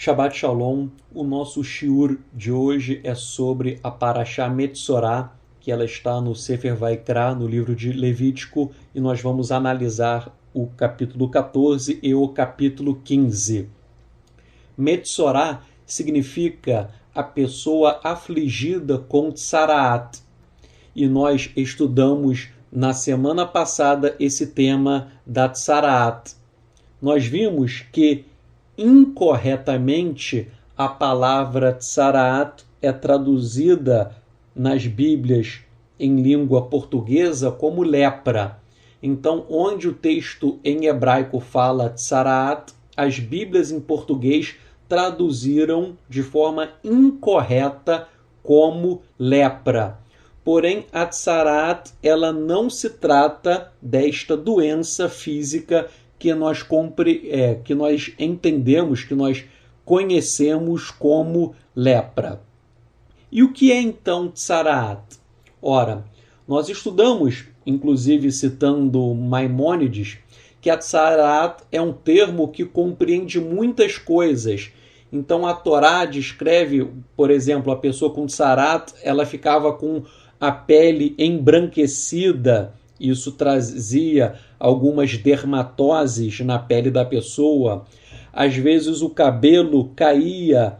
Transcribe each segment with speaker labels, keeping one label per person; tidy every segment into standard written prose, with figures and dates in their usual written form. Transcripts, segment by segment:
Speaker 1: Shabbat Shalom, o nosso shiur de hoje é sobre a Parashá Metzorá, que ela está no Sefer Vaikra, no livro de Levítico, e nós vamos analisar o capítulo 14 e o capítulo 15. Metzorá significa a pessoa afligida com tsaraat, e nós estudamos na semana passada esse tema da tsaraat. Nós vimos que incorretamente a palavra tsaraat é traduzida nas Bíblias em língua portuguesa como lepra. Então, onde o texto em hebraico fala tsaraat, as Bíblias em português traduziram de forma incorreta como lepra. Porém, a tsaraat, ela não se trata desta doença física que nós entendemos, que nós conhecemos como lepra. E o que é então tsaraat? Ora, nós estudamos, inclusive citando Maimônides, que a tsaraat é um termo que compreende muitas coisas. Então a Torá descreve, por exemplo, a pessoa com tsaraat, ela ficava com a pele embranquecida. Isso trazia algumas dermatoses na pele da pessoa. Às vezes o cabelo caía,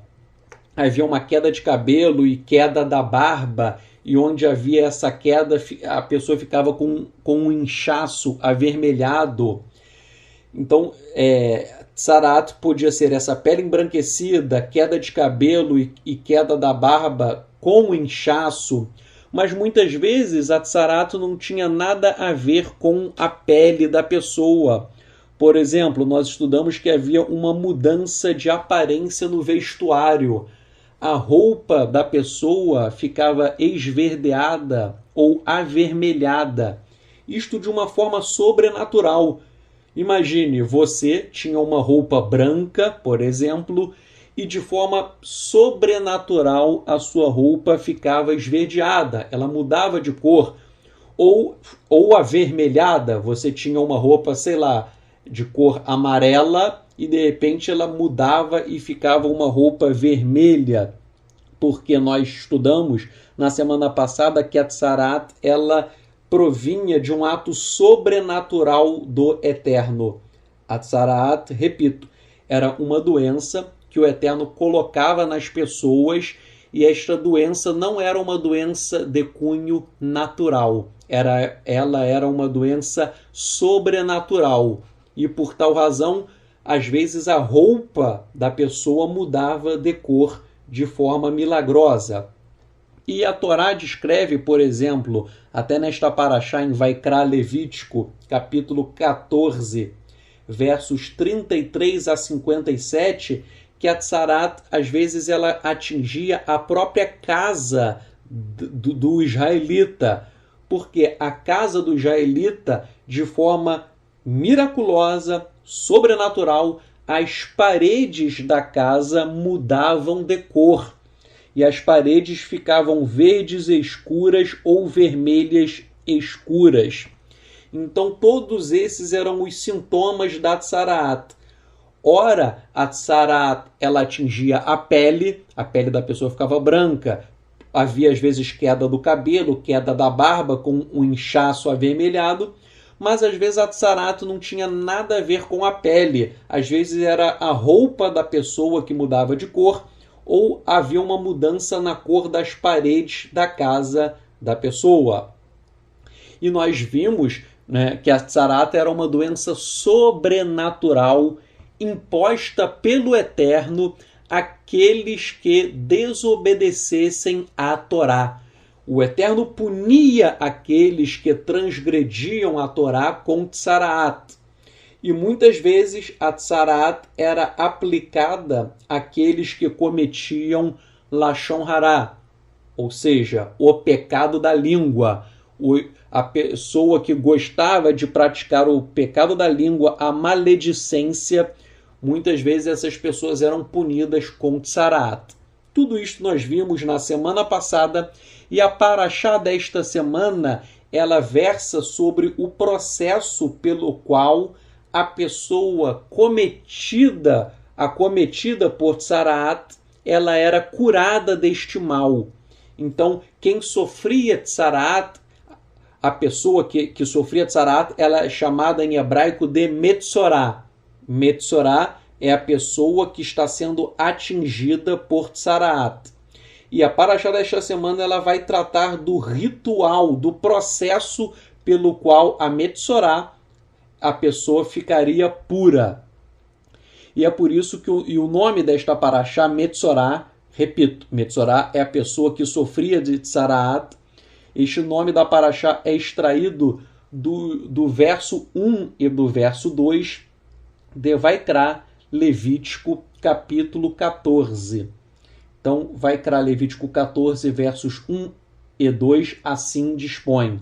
Speaker 1: havia uma queda de cabelo e queda da barba, e onde havia essa queda, a pessoa ficava com um inchaço avermelhado. Então, tsaraat podia ser essa pele embranquecida, queda de cabelo e queda da barba com inchaço. Mas muitas vezes a tsaraat não tinha nada a ver com a pele da pessoa. Por exemplo, nós estudamos que havia uma mudança de aparência no vestuário. A roupa da pessoa ficava esverdeada ou avermelhada. Isto de uma forma sobrenatural. Imagine, você tinha uma roupa branca, por exemplo, e de forma sobrenatural a sua roupa ficava esverdeada, ela mudava de cor, ou avermelhada, você tinha uma roupa, sei lá, de cor amarela e de repente ela mudava e ficava uma roupa vermelha, porque nós estudamos na semana passada que a tsaraat, ela provinha de um ato sobrenatural do Eterno. A tsaraat, repito, era uma doença que o Eterno colocava nas pessoas, e esta doença não era uma doença de cunho natural. Ela era uma doença sobrenatural. E por tal razão, às vezes a roupa da pessoa mudava de cor de forma milagrosa. E a Torá descreve, por exemplo, até nesta parashá em Vaikra Levítico, capítulo 14, versos 33 a 57, que a tsaraat, às vezes, ela atingia a própria casa do israelita, porque a casa do israelita, de forma miraculosa, sobrenatural, as paredes da casa mudavam de cor, e as paredes ficavam verdes escuras ou vermelhas escuras. Então, todos esses eram os sintomas da tsaraat. Ora, a tsaraat, ela atingia a pele da pessoa ficava branca, havia às vezes queda do cabelo, queda da barba com um inchaço avermelhado, mas às vezes a tsaraat não tinha nada a ver com a pele, às vezes era a roupa da pessoa que mudava de cor, ou havia uma mudança na cor das paredes da casa da pessoa. E nós vimos, que a tsaraat era uma doença sobrenatural imposta pelo Eterno àqueles que desobedecessem à Torá. O Eterno punia aqueles que transgrediam a Torá com tsaraat. E muitas vezes a tsaraat era aplicada àqueles que cometiam lashon hará, ou seja, o pecado da língua. A pessoa que gostava de praticar o pecado da língua, a maledicência, muitas vezes essas pessoas eram punidas com tsaraat. Tudo isso nós vimos na semana passada, e a parashá desta semana, ela versa sobre o processo pelo qual a pessoa cometida acometida por Tzaraat, ela era curada deste mal. Então, quem sofria Tzaraat, a pessoa que sofria Tzaraat, ela é chamada em hebraico de Metzorá. Metzorá é a pessoa que está sendo atingida por Tzaraat. E a Parashá desta semana ela vai tratar do ritual, do processo pelo qual a Metzorá, a pessoa ficaria pura. E é por isso que o nome desta Parashá, Metzorá, repito, Metzorá é a pessoa que sofria de Tzaraat. Este nome da Parashá é extraído do verso 1 e do verso 2 de Vaikra, Levítico, capítulo 14. Então, Vaikra, Levítico 14, versos 1 e 2, assim dispõe.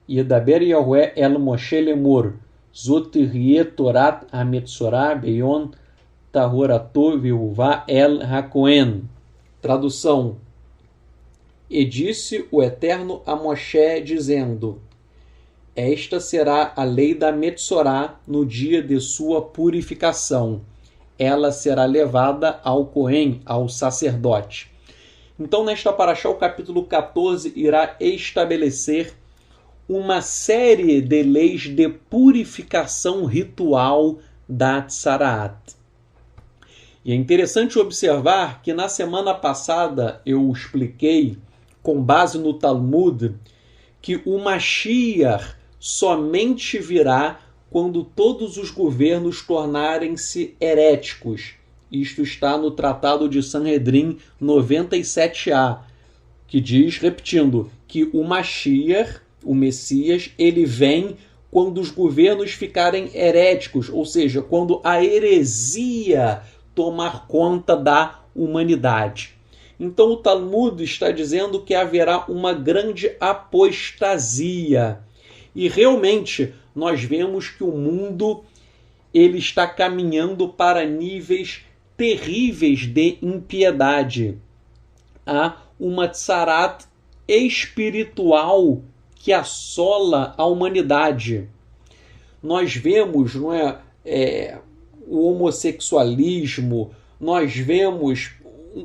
Speaker 1: Yedaber Yahweh el Moshe lemor, zot tiryeh torat ha-metzorah beyon tahorato vehuvah el ha-kohen. Tradução. E disse o Eterno a Moshe, dizendo: esta será a lei da Metzorá no dia de sua purificação. Ela será levada ao Cohen, ao sacerdote. Então, nesta Parashá, o capítulo 14 irá estabelecer uma série de leis de purificação ritual da Tzaraat. E é interessante observar que na semana passada eu expliquei, com base no Talmud, que o Mashiach somente virá quando todos os governos tornarem-se heréticos. Isto está no Tratado de Sanhedrin 97a, que diz, repetindo, que o Mashiach, o Messias, ele vem quando os governos ficarem heréticos, ou seja, quando a heresia tomar conta da humanidade. Então o Talmud está dizendo que haverá uma grande apostasia. E realmente nós vemos que o mundo ele está caminhando para níveis terríveis de impiedade. Há uma Tzaraat espiritual que assola a humanidade. Nós vemos, não é, o homossexualismo, nós vemos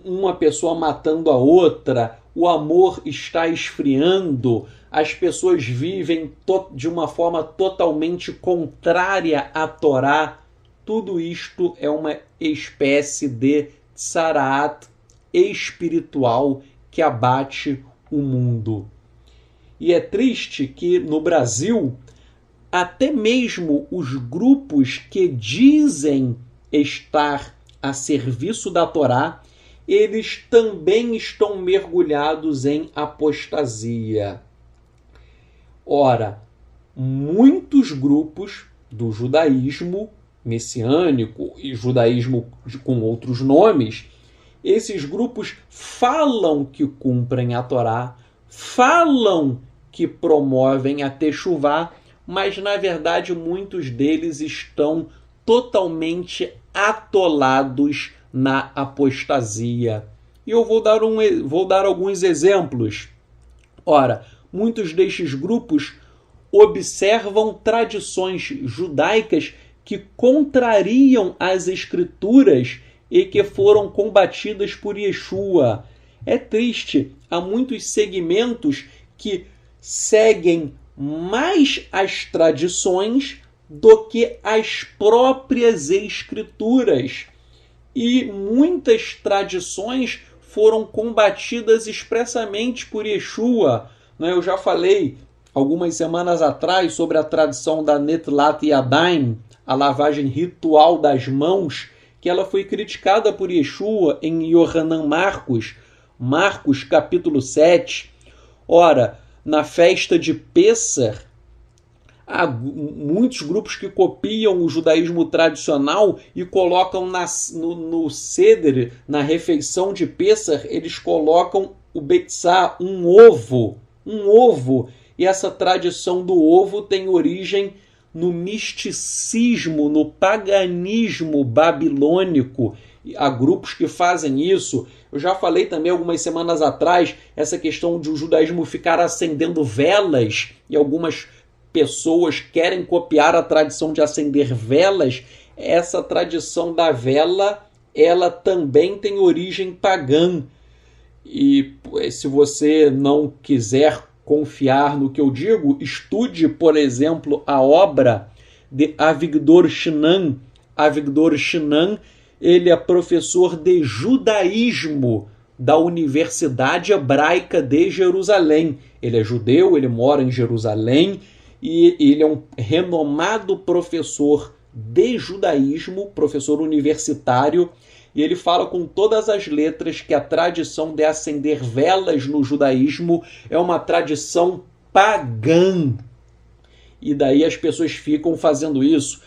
Speaker 1: uma pessoa matando a outra, o amor está esfriando, as pessoas vivem de uma forma totalmente contrária à Torá. Tudo isto é uma espécie de Tzaraat espiritual que abate o mundo. E é triste que no Brasil, até mesmo os grupos que dizem estar a serviço da Torá, eles também estão mergulhados em apostasia. Ora, muitos grupos do judaísmo messiânico e judaísmo com outros nomes, esses grupos falam que cumprem a Torá, falam que promovem a Techuvá, mas na verdade muitos deles estão totalmente atolados na apostasia. E eu vou dar alguns exemplos. Ora, muitos destes grupos observam tradições judaicas que contrariam as escrituras e que foram combatidas por Yeshua. É triste, há muitos segmentos que seguem mais as tradições do que as próprias escrituras. E muitas tradições foram combatidas expressamente por Yeshua. Eu já falei algumas semanas atrás sobre a tradição da Netlat Yadayim, a lavagem ritual das mãos, que ela foi criticada por Yeshua em Yohanan Marcos capítulo 7. Ora, na festa de Pêssar, há muitos grupos que copiam o judaísmo tradicional e colocam no Seder, na refeição de Pêssar, eles colocam o Betzá, um ovo. E essa tradição do ovo tem origem no misticismo, no paganismo babilônico. Há grupos que fazem isso. Eu já falei também algumas semanas atrás essa questão de o judaísmo ficar acendendo velas, e algumas pessoas querem copiar a tradição de acender velas. essa tradição da vela, ela também tem origem pagã. E se você não quiser confiar no que eu digo, estude, por exemplo, a obra de Avigdor Shinan. Avigdor Shinan, ele é professor de judaísmo da Universidade Hebraica de Jerusalém. Ele é judeu, ele mora em Jerusalém e ele é um renomado professor de judaísmo, professor universitário, e ele fala com todas as letras que a tradição de acender velas no judaísmo é uma tradição pagã. E daí as pessoas ficam fazendo isso.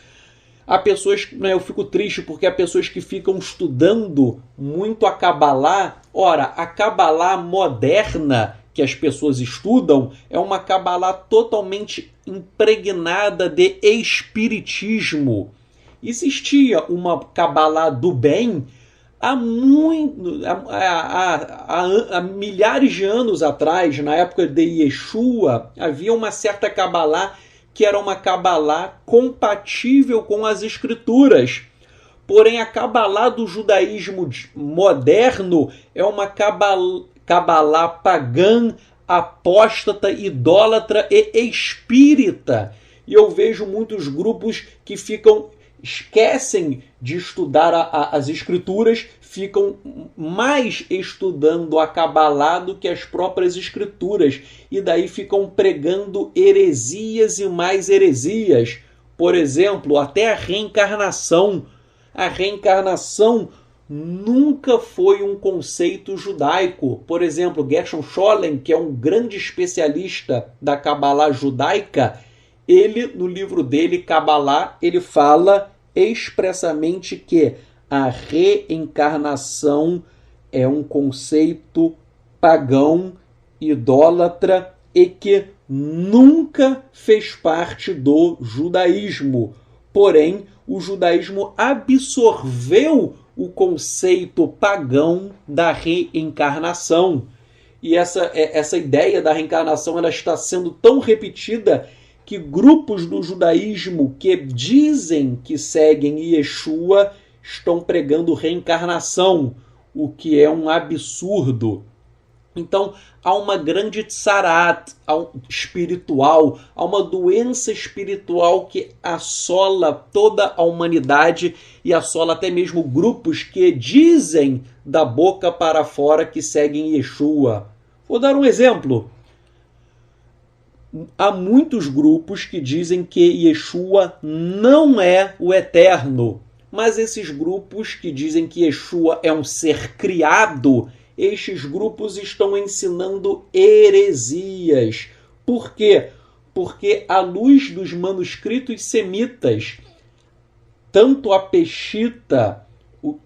Speaker 1: Há pessoas, eu fico triste porque há pessoas que ficam estudando muito a Kabbalah. Ora, a Kabbalah moderna que as pessoas estudam é uma Kabbalah totalmente impregnada de espiritismo. Existia uma Kabbalah do bem há milhares de anos atrás, na época de Yeshua, havia uma certa Kabbalah que era uma Kabbalah compatível com as Escrituras. Porém, a Kabbalah do judaísmo moderno é uma Kabbalah pagã, apóstata, idólatra e espírita. E eu vejo muitos grupos que esquecem de estudar as Escrituras, ficam mais estudando a Kabbalah do que as próprias Escrituras, e daí ficam pregando heresias e mais heresias. Por exemplo, até a reencarnação. A reencarnação nunca foi um conceito judaico. Por exemplo, Gershon Scholem, que é um grande especialista da Kabbalah judaica, ele, no livro dele, Kabbalah, ele fala expressamente que a reencarnação é um conceito pagão, idólatra e que nunca fez parte do judaísmo. Porém, o judaísmo absorveu o conceito pagão da reencarnação. E essa ideia da reencarnação ela está sendo tão repetida que grupos do judaísmo que dizem que seguem Yeshua estão pregando reencarnação, o que é um absurdo. Então, há uma grande tsarat espiritual, há uma doença espiritual que assola toda a humanidade e assola até mesmo grupos que dizem da boca para fora que seguem Yeshua. Vou dar um exemplo. Há muitos grupos que dizem que Yeshua não é o Eterno, mas esses grupos que dizem que Yeshua é um ser criado, estes grupos estão ensinando heresias. Por quê? Porque à luz dos manuscritos semitas, tanto a Peshita,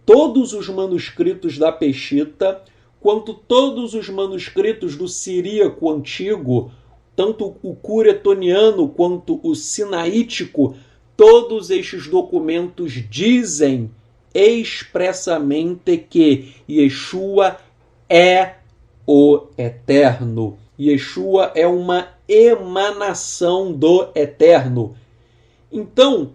Speaker 1: todos os manuscritos da Peshita, quanto todos os manuscritos do Siríaco Antigo, tanto o Curetoniano quanto o Sinaítico, todos estes documentos dizem expressamente que Yeshua é o Eterno. Yeshua é uma emanação do Eterno. Então,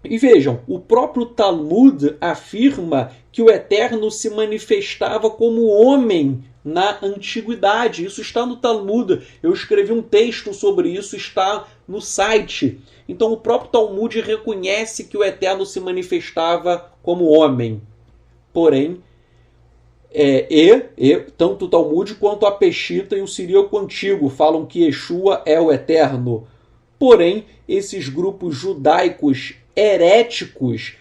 Speaker 1: e vejam, o próprio Talmud afirma que o Eterno se manifestava como homem na antiguidade. Isso está no Talmud. Eu escrevi um texto sobre isso, está no site. Então o próprio Talmud reconhece que o Eterno se manifestava como homem. Porém, tanto o Talmud quanto a Peshita e o Siríaco Antigo falam que Yeshua é o Eterno. Porém, esses grupos judaicos heréticos,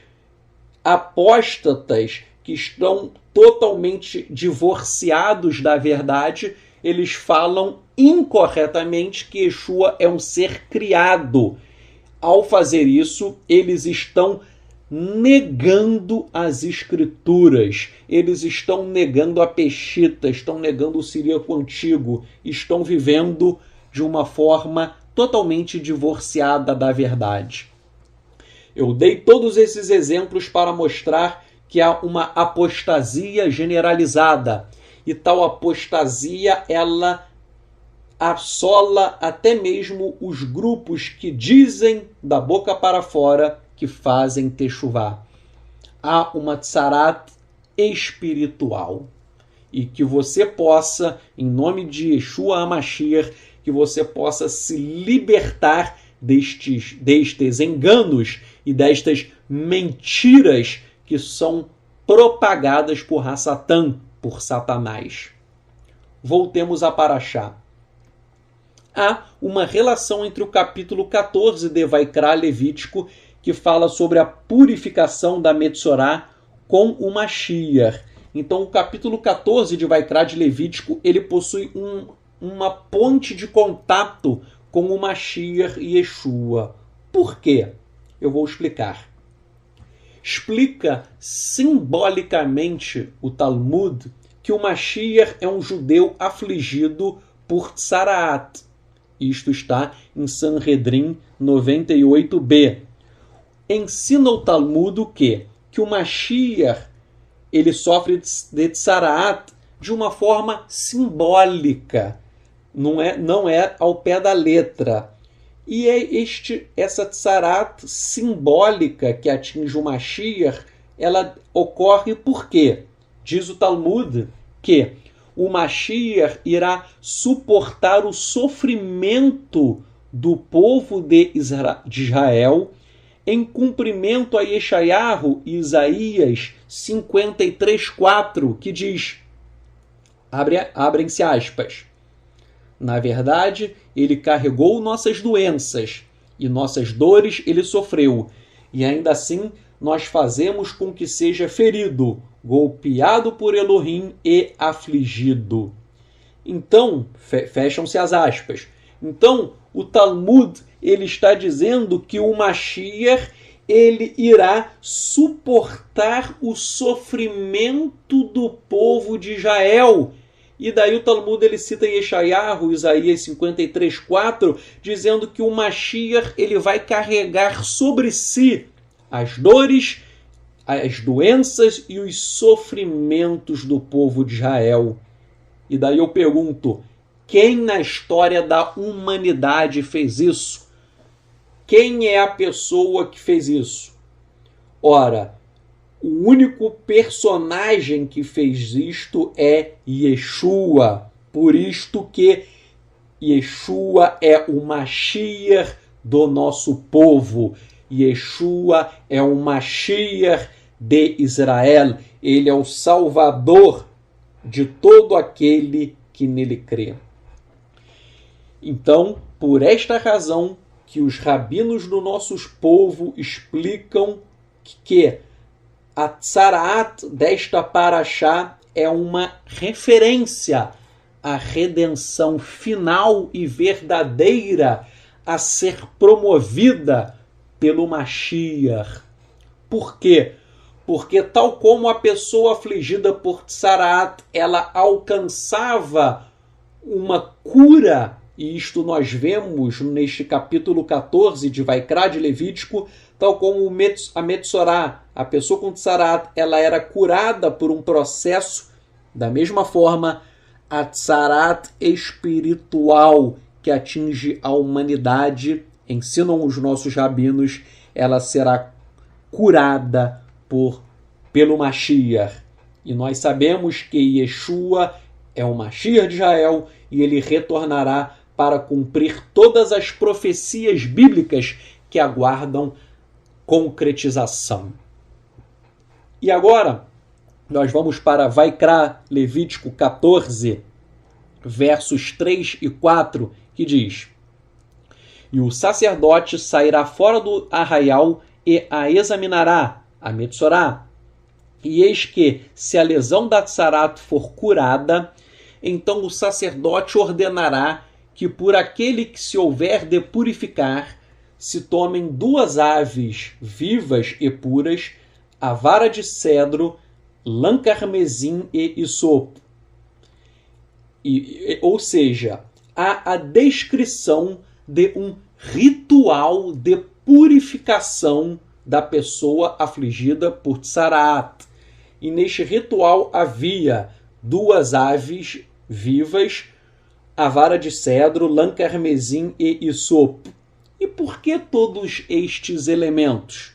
Speaker 1: apóstatas, que estão totalmente divorciados da verdade, eles falam incorretamente que Yeshua é um ser criado. Ao fazer isso, eles estão negando as Escrituras, eles estão negando a Peshita, estão negando o Siríaco Antigo, estão vivendo de uma forma totalmente divorciada da verdade. Eu dei todos esses exemplos para mostrar que há uma apostasia generalizada, e tal apostasia ela assola até mesmo os grupos que dizem da boca para fora que fazem techuvá. Há uma tsarat espiritual. E que você possa, em nome de Yeshua HaMashiach, que você possa se libertar destes enganos e destas mentiras que são propagadas por Satã, por Satanás. Voltemos a Parashá. Há uma relação entre o capítulo 14 de Vaikra Levítico, que fala sobre a purificação da Metzorá, com o Mashiach. Então, o capítulo 14 de Vaikra de Levítico, ele possui uma ponte de contato com o Mashiach e Yeshua. Por quê? Eu vou explicar. Explica simbolicamente o Talmud que o Mashiach é um judeu afligido por Tsaraat. Isto está em Sanhedrin 98b. Ensina o Talmud que o Mashiach ele sofre de Tsaraat de uma forma simbólica, não é ao pé da letra. E é essa Tsaraat simbólica que atinge o Mashiach, ela ocorre por quê? Diz o Talmud que o Mashiach irá suportar o sofrimento do povo de Israel em cumprimento a Yeshayahu e Isaías 53:4, que diz, abrem-se aspas, na verdade, ele carregou nossas doenças e nossas dores ele sofreu, e ainda assim nós fazemos com que seja ferido, golpeado por Elohim e afligido. Então, fecham-se as aspas. Então, o Talmud ele está dizendo que o Mashiach ele irá suportar o sofrimento do povo de Israel. E daí o Talmud ele cita Yeshayahu, Isaías 53:4, dizendo que o Mashiach ele vai carregar sobre si as dores, as doenças e os sofrimentos do povo de Israel. E daí eu pergunto, quem na história da humanidade fez isso? Quem é a pessoa que fez isso? Ora, o único personagem que fez isto é Yeshua. Por isto que Yeshua é o Mashiach do nosso povo. Yeshua é o Mashiach de Israel. Ele é o Salvador de todo aquele que nele crê. Então, por esta razão que os rabinos do nosso povo explicam que a Tsaraat desta Parashá é uma referência à redenção final e verdadeira a ser promovida pelo Mashiach. Por quê? Porque tal como a pessoa afligida por Tsaraat, ela alcançava uma cura, e isto nós vemos neste capítulo 14 de Vaikra de Levítico, tal como a Metzorá, a pessoa com Tsaraat, ela era curada por um processo, da mesma forma, a Tsaraat espiritual que atinge a humanidade, ensinam os nossos rabinos, ela será curada pelo Mashiach. E nós sabemos que Yeshua é o Mashiach de Israel e ele retornará para cumprir todas as profecias bíblicas que aguardam concretização. E agora, nós vamos para Vaikra Levítico 14, versos 3 e 4, que diz: E o sacerdote sairá fora do arraial e a examinará, a Metzorá. E eis que, se a lesão da Tsaraat for curada, então o sacerdote ordenará que por aquele que se houver de purificar, se tomem 2 aves vivas e puras, a vara de lã carmesim e isopo. Ou seja, há a descrição de um ritual de purificação da pessoa afligida por Tsaraat. E neste ritual havia 2 aves vivas, a vara de lã carmesim e isopo. E por que todos estes elementos?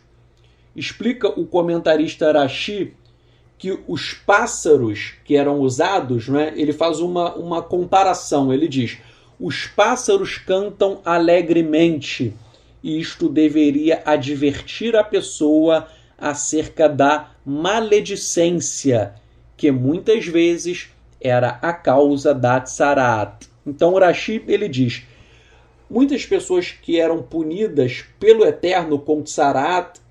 Speaker 1: explica o comentarista Rashi que os pássaros que eram usados, né, ele faz uma comparação. Ele diz: os pássaros cantam alegremente, e isto deveria advertir a pessoa acerca da maledicência, que muitas vezes era a causa da tsarat. Então Rashi, ele diz: muitas pessoas que eram punidas pelo Eterno com tsarat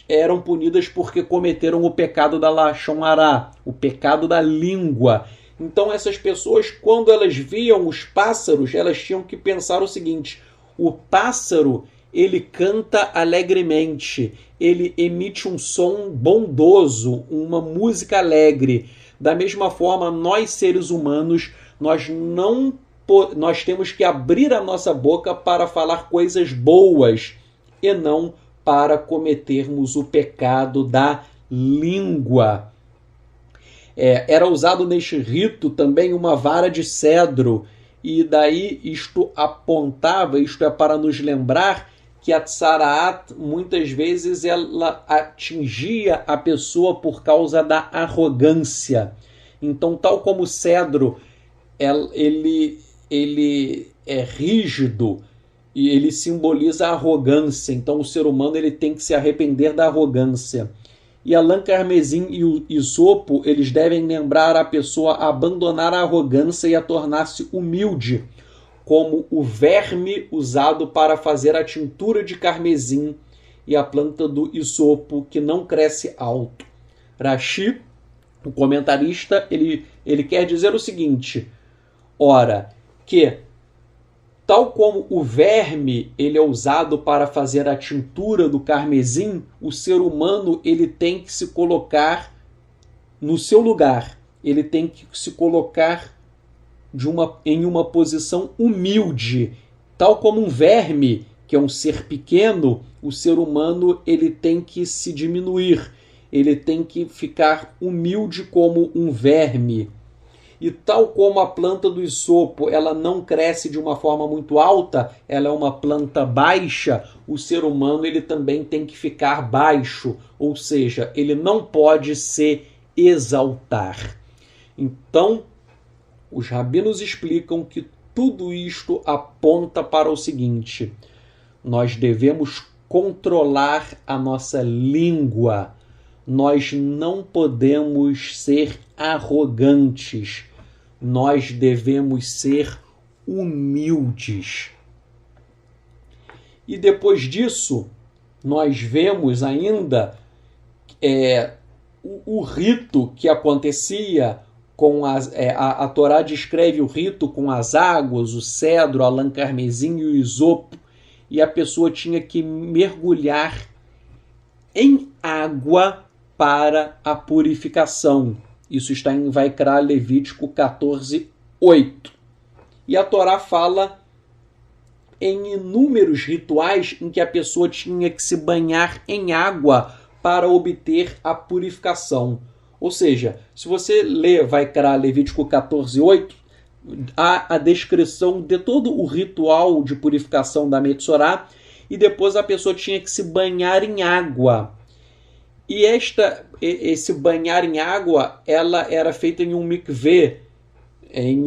Speaker 1: eram punidas porque cometeram o pecado da Lashon Hará, o pecado da língua. Então essas pessoas, quando elas viam os pássaros, elas tinham que pensar o seguinte: o pássaro, ele canta alegremente, ele emite um som bondoso, uma música alegre. Da mesma forma, nós seres humanos, nós temos que abrir a nossa boca para falar coisas boas e não para cometermos o pecado da língua. Era usado neste rito também uma vara de cedro, e daí isto apontava, isto é para nos lembrar que a tsaraat, muitas vezes, ela atingia a pessoa por causa da arrogância. Então, tal como o cedro, ele é rígido, e ele simboliza a arrogância. Então o ser humano ele tem que se arrepender da arrogância. E a lã carmesim e o isopo, eles devem lembrar a pessoa a abandonar a arrogância e a tornar-se humilde, como o verme usado para fazer a tintura de carmesim e a planta do isopo, que não cresce alto. Rashi, o comentarista, ele quer dizer o seguinte: ora, que tal como o verme ele é usado para fazer a tintura do carmesim, o ser humano ele tem que se colocar no seu lugar. Ele tem que se colocar em uma posição humilde. Tal como um verme, que é um ser pequeno, o ser humano ele tem que se diminuir. Ele tem que ficar humilde como um verme. E tal como a planta do isopo, ela não cresce de uma forma muito alta, ela é uma planta baixa, o ser humano ele também tem que ficar baixo, ou seja, ele não pode se exaltar. Então, os rabinos explicam que tudo isto aponta para o seguinte: nós devemos controlar a nossa língua. Nós não podemos ser arrogantes. Nós devemos ser humildes. E depois disso, nós vemos ainda o rito que acontecia com a Torá descreve o rito com as águas, o cedro, a lã carmesim e o isopo, e a pessoa tinha que mergulhar em água para a purificação. Isso está em Vaikra, Levítico 14:8. E a Torá fala em inúmeros rituais em que a pessoa tinha que se banhar em água para obter a purificação. Ou seja, se você lê Vaikra, Levítico 14:8, há a descrição de todo o ritual de purificação da Metzorá, e depois a pessoa tinha que se banhar em água. E esse banhar em água, ela era feita em um mikveh, em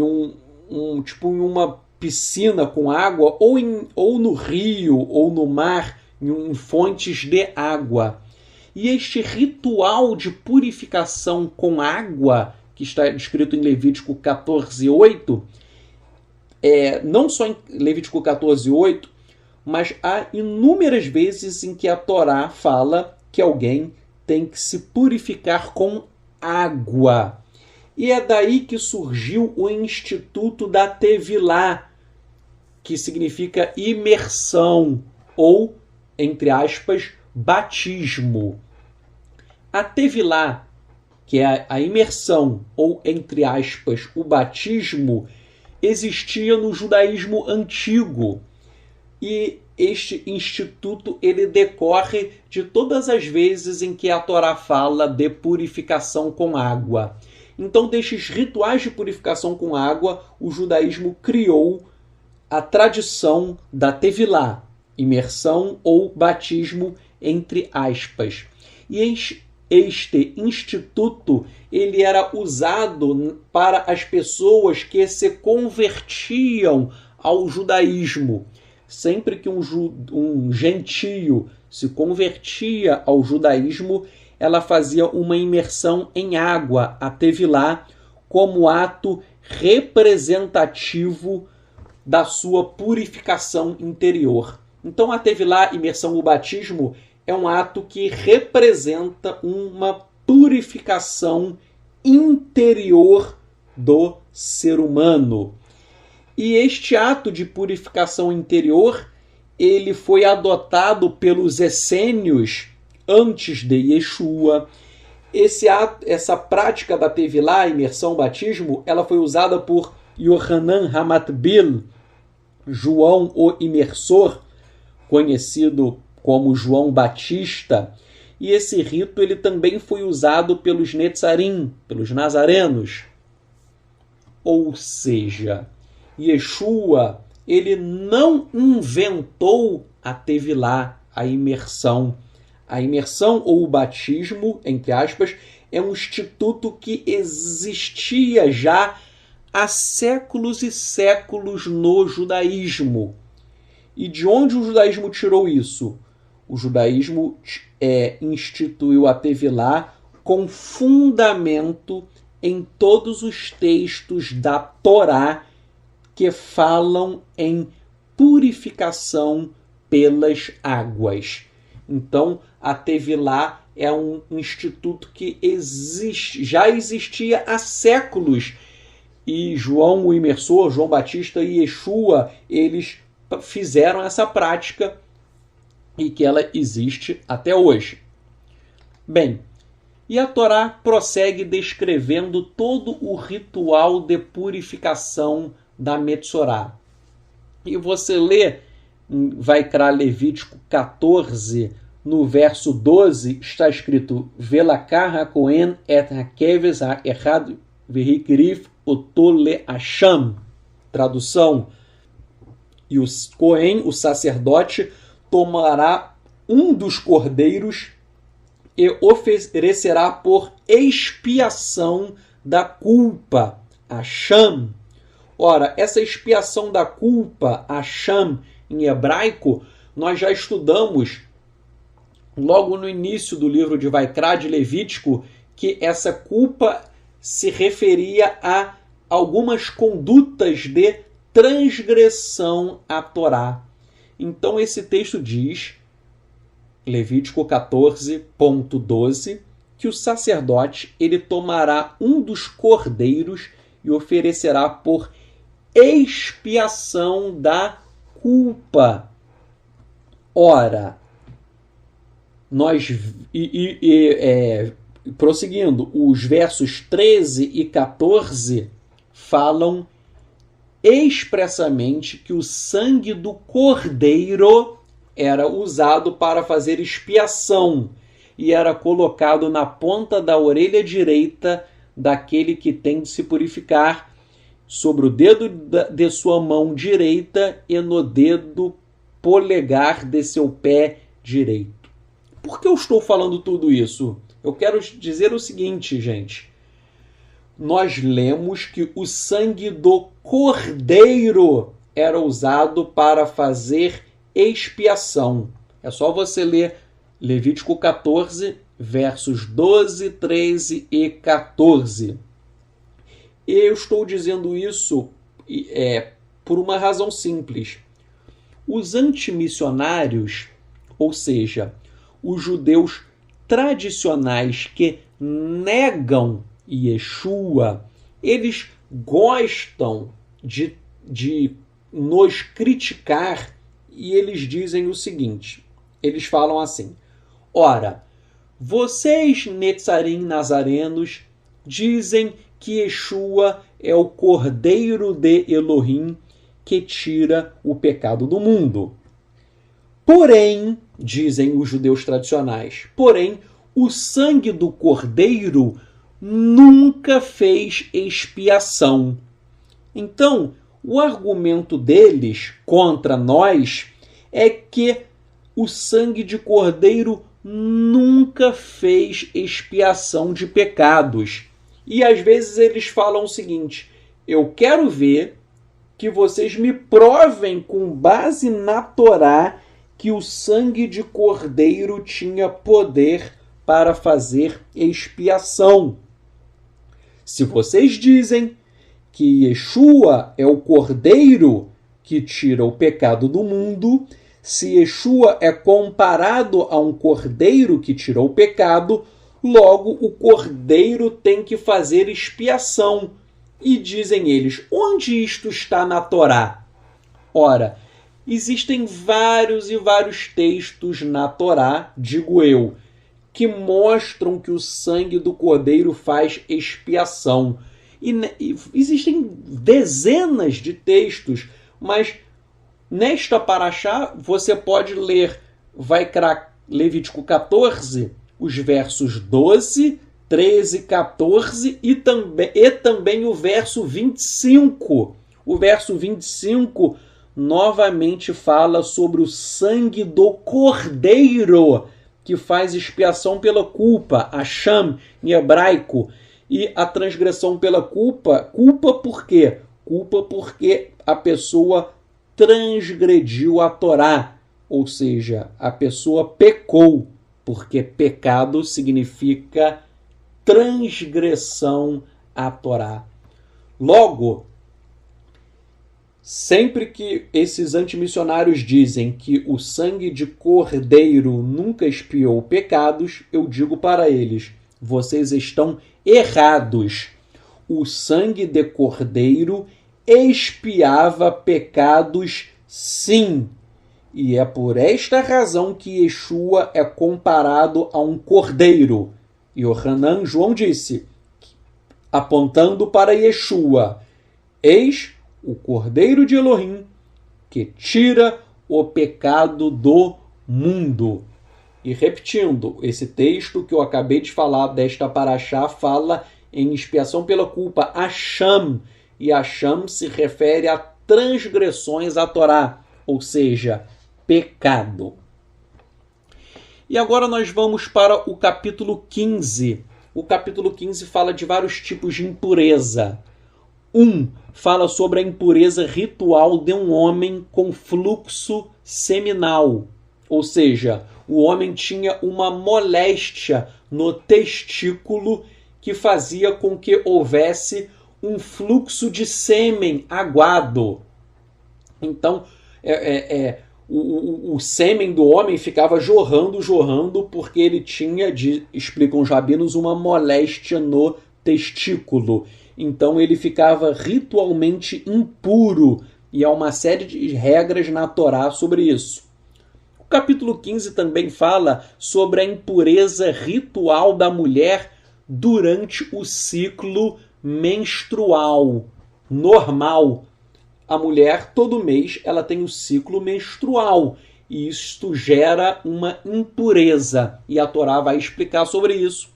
Speaker 1: tipo em uma piscina com água, ou no rio, ou no mar, em fontes de água. E este ritual de purificação com água, que está descrito em Levítico 14:8, não só em Levítico 14:8, mas há inúmeras vezes em que a Torá fala que alguém tem que se purificar com água. E é daí que surgiu o Instituto da Tevilá, que significa imersão, ou, entre aspas, batismo. A Tevilá, que é a imersão, ou, entre aspas, o batismo, existia no judaísmo antigo. E este instituto ele decorre de todas as vezes em que a Torá fala de purificação com água. Então, destes rituais de purificação com água, o judaísmo criou a tradição da Tevilá. imersão ou batismo, entre aspas. E este instituto ele era usado para as pessoas que se convertiam ao judaísmo. Sempre que um gentio se convertia ao judaísmo, ela fazia uma imersão em água, a tevilá, como ato representativo da sua purificação interior. Então a tevilá, imersão ou batismo, é um ato que representa uma purificação interior do ser humano. E este ato de purificação interior, ele foi adotado pelos essênios antes de Yeshua. Essa prática da tevilá, imersão, batismo, ela foi usada por Yohanan Hamatbil, João o Imersor, conhecido como João Batista, e esse rito ele também foi usado pelos Netzarim, pelos nazarenos. Ou seja, Yeshua ele não inventou a tevilá, a imersão. A imersão ou o batismo, entre aspas, é um instituto que existia já há séculos e séculos no judaísmo. E de onde o judaísmo tirou isso? O judaísmo instituiu a tevilá com fundamento em todos os textos da Torá que falam em purificação pelas águas. Então, a tevilá é um instituto que já existia há séculos. E João o Imersor, João Batista e Yeshua, eles fizeram essa prática e que ela existe até hoje. Bem, e a Torá prossegue descrevendo todo o ritual de purificação da Metzorá. E você lê, Vaikra Levítico 14, no verso 12, está escrito Velakar HaKohen et HaKeves HaEchad Vehikrif Oto LeHasham. Tradução: e o Cohen, o sacerdote, tomará um dos cordeiros e oferecerá por expiação da culpa, Hasham. Ora, essa expiação da culpa, Hasham, em hebraico, nós já estudamos logo no início do livro de Vaikra, de Levítico, que essa culpa se referia a algumas condutas de transgressão à Torá. Então esse texto diz, Levítico 14.12, que o sacerdote ele tomará um dos cordeiros e oferecerá por expiação da culpa. Ora, prosseguindo, os versos 13 e 14 falam expressamente que o sangue do cordeiro era usado para fazer expiação e era colocado na ponta da orelha direita daquele que tem de se purificar, sobre o dedo de sua mão direita e no dedo polegar de seu pé direito. Por que eu estou falando tudo isso? Eu quero dizer o seguinte, gente. Nós lemos que o sangue do cordeiro era usado para fazer expiação. É só você ler Levítico 14, versos 12, 13 e 14. Eu estou dizendo isso por uma razão simples. Os antimissionários, ou seja, os judeus tradicionais que negam Yeshua, eles gostam de nos criticar e eles dizem o seguinte, eles falam assim, ora, vocês netzarim nazarenos dizem que Yeshua é o Cordeiro de Elohim que tira o pecado do mundo. Porém, dizem os judeus tradicionais, porém, o sangue do Cordeiro nunca fez expiação. Então, o argumento deles contra nós é que o sangue de cordeiro nunca fez expiação de pecados. E às vezes eles falam o seguinte: eu quero ver que vocês me provem com base na Torá que o sangue de cordeiro tinha poder para fazer expiação. Se vocês dizem que Yeshua é o cordeiro que tira o pecado do mundo, se Yeshua é comparado a um cordeiro que tirou o pecado, logo o cordeiro tem que fazer expiação. E dizem eles: onde isto está na Torá? Ora, existem vários e vários textos na Torá, digo eu, que mostram que o sangue do cordeiro faz expiação. E existem dezenas de textos, mas nesta paraxá você pode ler Levítico 14, os versos 12, 13, 14 e também o verso 25. O verso 25 novamente fala sobre o sangue do cordeiro que faz expiação pela culpa, Hasham em hebraico, e a transgressão pela culpa por quê? Culpa porque a pessoa transgrediu a Torá, ou seja, a pessoa pecou, porque pecado significa transgressão à Torá. Logo, sempre que esses antimissionários dizem que o sangue de cordeiro nunca expiou pecados, eu digo para eles: vocês estão errados. O sangue de cordeiro expiava pecados, sim. E é por esta razão que Yeshua é comparado a um cordeiro. E Yohanan, João disse, apontando para Yeshua: eis o cordeiro de Elohim que tira o pecado do mundo. E repetindo, esse texto que eu acabei de falar desta paraxá fala em expiação pela culpa, Hasham. E Hasham se refere a transgressões à Torá, ou seja, pecado. E agora nós vamos para o capítulo 15. O capítulo 15 fala de vários tipos de impureza. Fala sobre a impureza ritual de um homem com fluxo seminal. Ou seja, o homem tinha uma moléstia no testículo que fazia com que houvesse um fluxo de sêmen aguado. Então, o sêmen do homem ficava jorrando, porque ele tinha, explicam os rabinos, uma moléstia no testículo. Então ele ficava ritualmente impuro, e há uma série de regras na Torá sobre isso. O capítulo 15 também fala sobre a impureza ritual da mulher durante o ciclo menstrual normal. A mulher, todo mês, ela tem o ciclo menstrual, e isto gera uma impureza, e a Torá vai explicar sobre isso.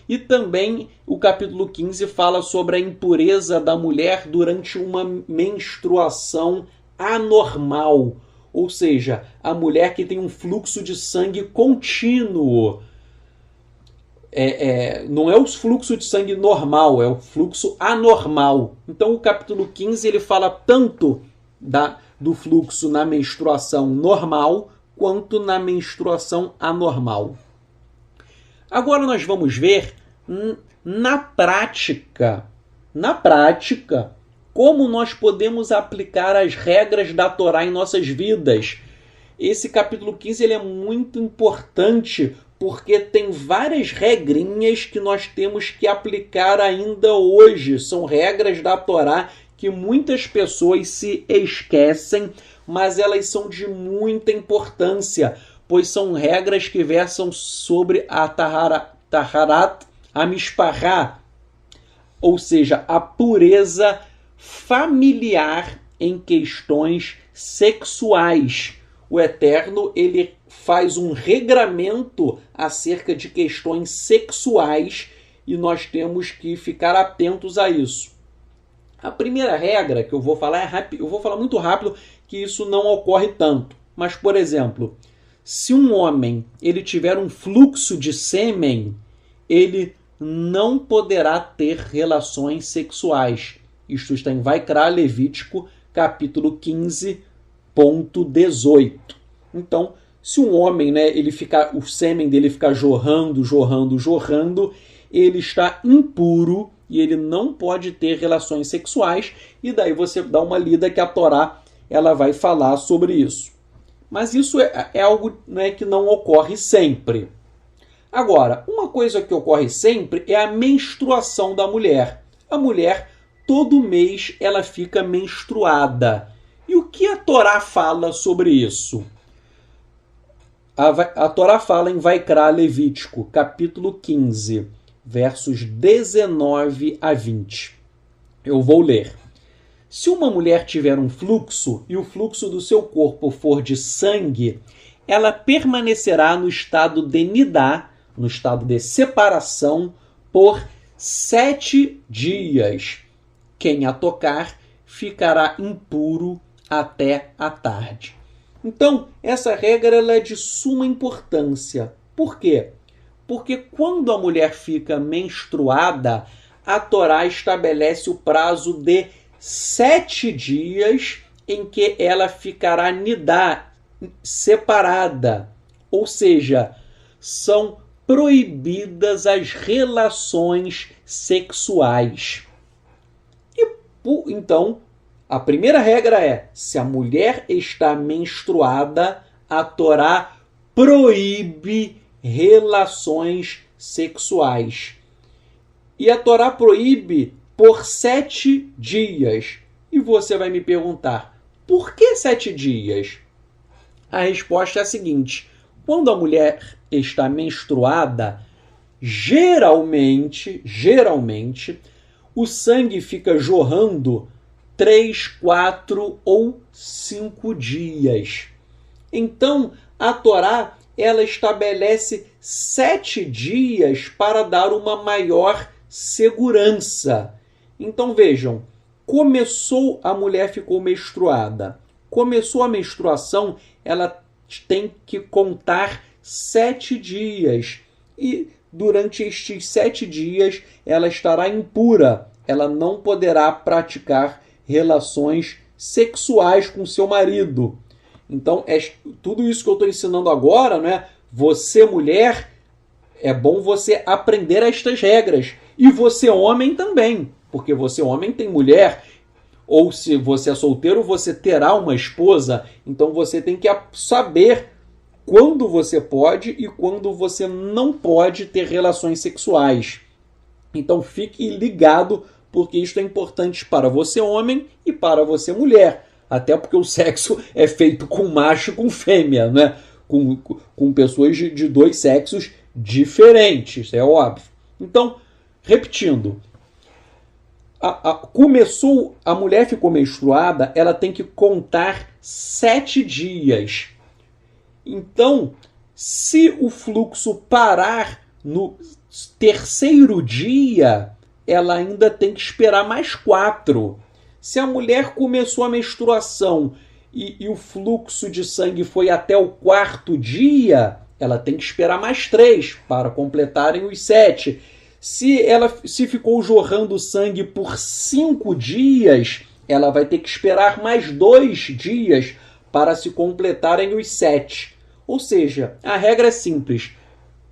Speaker 1: E também o capítulo 15 fala sobre a impureza da mulher durante uma menstruação anormal, ou seja, a mulher que tem um fluxo de sangue contínuo. Não é o fluxo de sangue normal, é o fluxo anormal. Então o capítulo 15 ele fala tanto do fluxo na menstruação normal quanto na menstruação anormal. Agora nós vamos ver na prática, como nós podemos aplicar as regras da Torá em nossas vidas. Esse capítulo 15 ele é muito importante porque tem várias regrinhas que nós temos que aplicar ainda hoje. São regras da Torá que muitas pessoas se esquecem, mas elas são de muita importância, pois são regras que versam sobre a Taharat HaMishpachá, ou seja, a pureza familiar em questões sexuais. O Eterno ele faz um regramento acerca de questões sexuais e nós temos que ficar atentos a isso. A primeira regra que eu vou falar eu vou falar muito rápido, que isso não ocorre tanto. Mas, por exemplo, se um homem ele tiver um fluxo de sêmen, ele não poderá ter relações sexuais. Isto está em Vaikra, Levítico, capítulo 15.18. Então, se um homem, o sêmen dele ficar jorrando, ele está impuro e ele não pode ter relações sexuais. E daí você dá uma lida que a Torá ela vai falar sobre isso. Mas isso é algo que não ocorre sempre. Agora, uma coisa que ocorre sempre é a menstruação da mulher. A mulher, todo mês, ela fica menstruada. E o que a Torá fala sobre isso? A Torá fala em Vaikra, Levítico, capítulo 15, versos 19 a 20. Eu vou ler. Se uma mulher tiver um fluxo e o fluxo do seu corpo for de sangue, ela permanecerá no estado de nidá, no estado de separação, por 7 dias. Quem a tocar ficará impuro até a tarde. Então, essa regra ela é de suma importância. Por quê? Porque quando a mulher fica menstruada, a Torá estabelece o prazo de 7 dias em que ela ficará nidá, separada. Ou seja, são proibidas as relações sexuais. Então, a primeira regra é, se a mulher está menstruada, a Torá proíbe relações sexuais. E a Torá proíbe por 7 dias. E você vai me perguntar, por que 7 dias? A resposta é a seguinte, quando a mulher está menstruada, geralmente, o sangue fica jorrando 3, 4 ou 5 dias. Então, a Torá ela estabelece 7 dias para dar uma maior segurança. Então, vejam, a mulher ficou menstruada. Começou a menstruação, ela tem que contar 7 dias. E durante estes 7 dias, ela estará impura. Ela não poderá praticar relações sexuais com seu marido. Então, tudo isso que eu estou ensinando agora, você, mulher, é bom você aprender estas regras. E você, homem, também. Porque você, homem, tem mulher. Ou se você é solteiro, você terá uma esposa. Então, você tem que saber quando você pode e quando você não pode ter relações sexuais. Então, fique ligado, porque isto é importante para você, homem, e para você, mulher. Até porque o sexo é feito com macho e com fêmea, com pessoas de dois sexos diferentes, é óbvio. Então, repetindo, a mulher ficou menstruada, ela tem que contar 7 dias. Então, se o fluxo parar no 3º dia, ela ainda tem que esperar mais 4. Se a mulher começou a menstruação e o fluxo de sangue foi até o 4º dia, ela tem que esperar mais 3 para completarem os 7. Se ficou jorrando sangue por 5 dias, ela vai ter que esperar mais 2 dias para se completarem os 7. Ou seja, a regra é simples.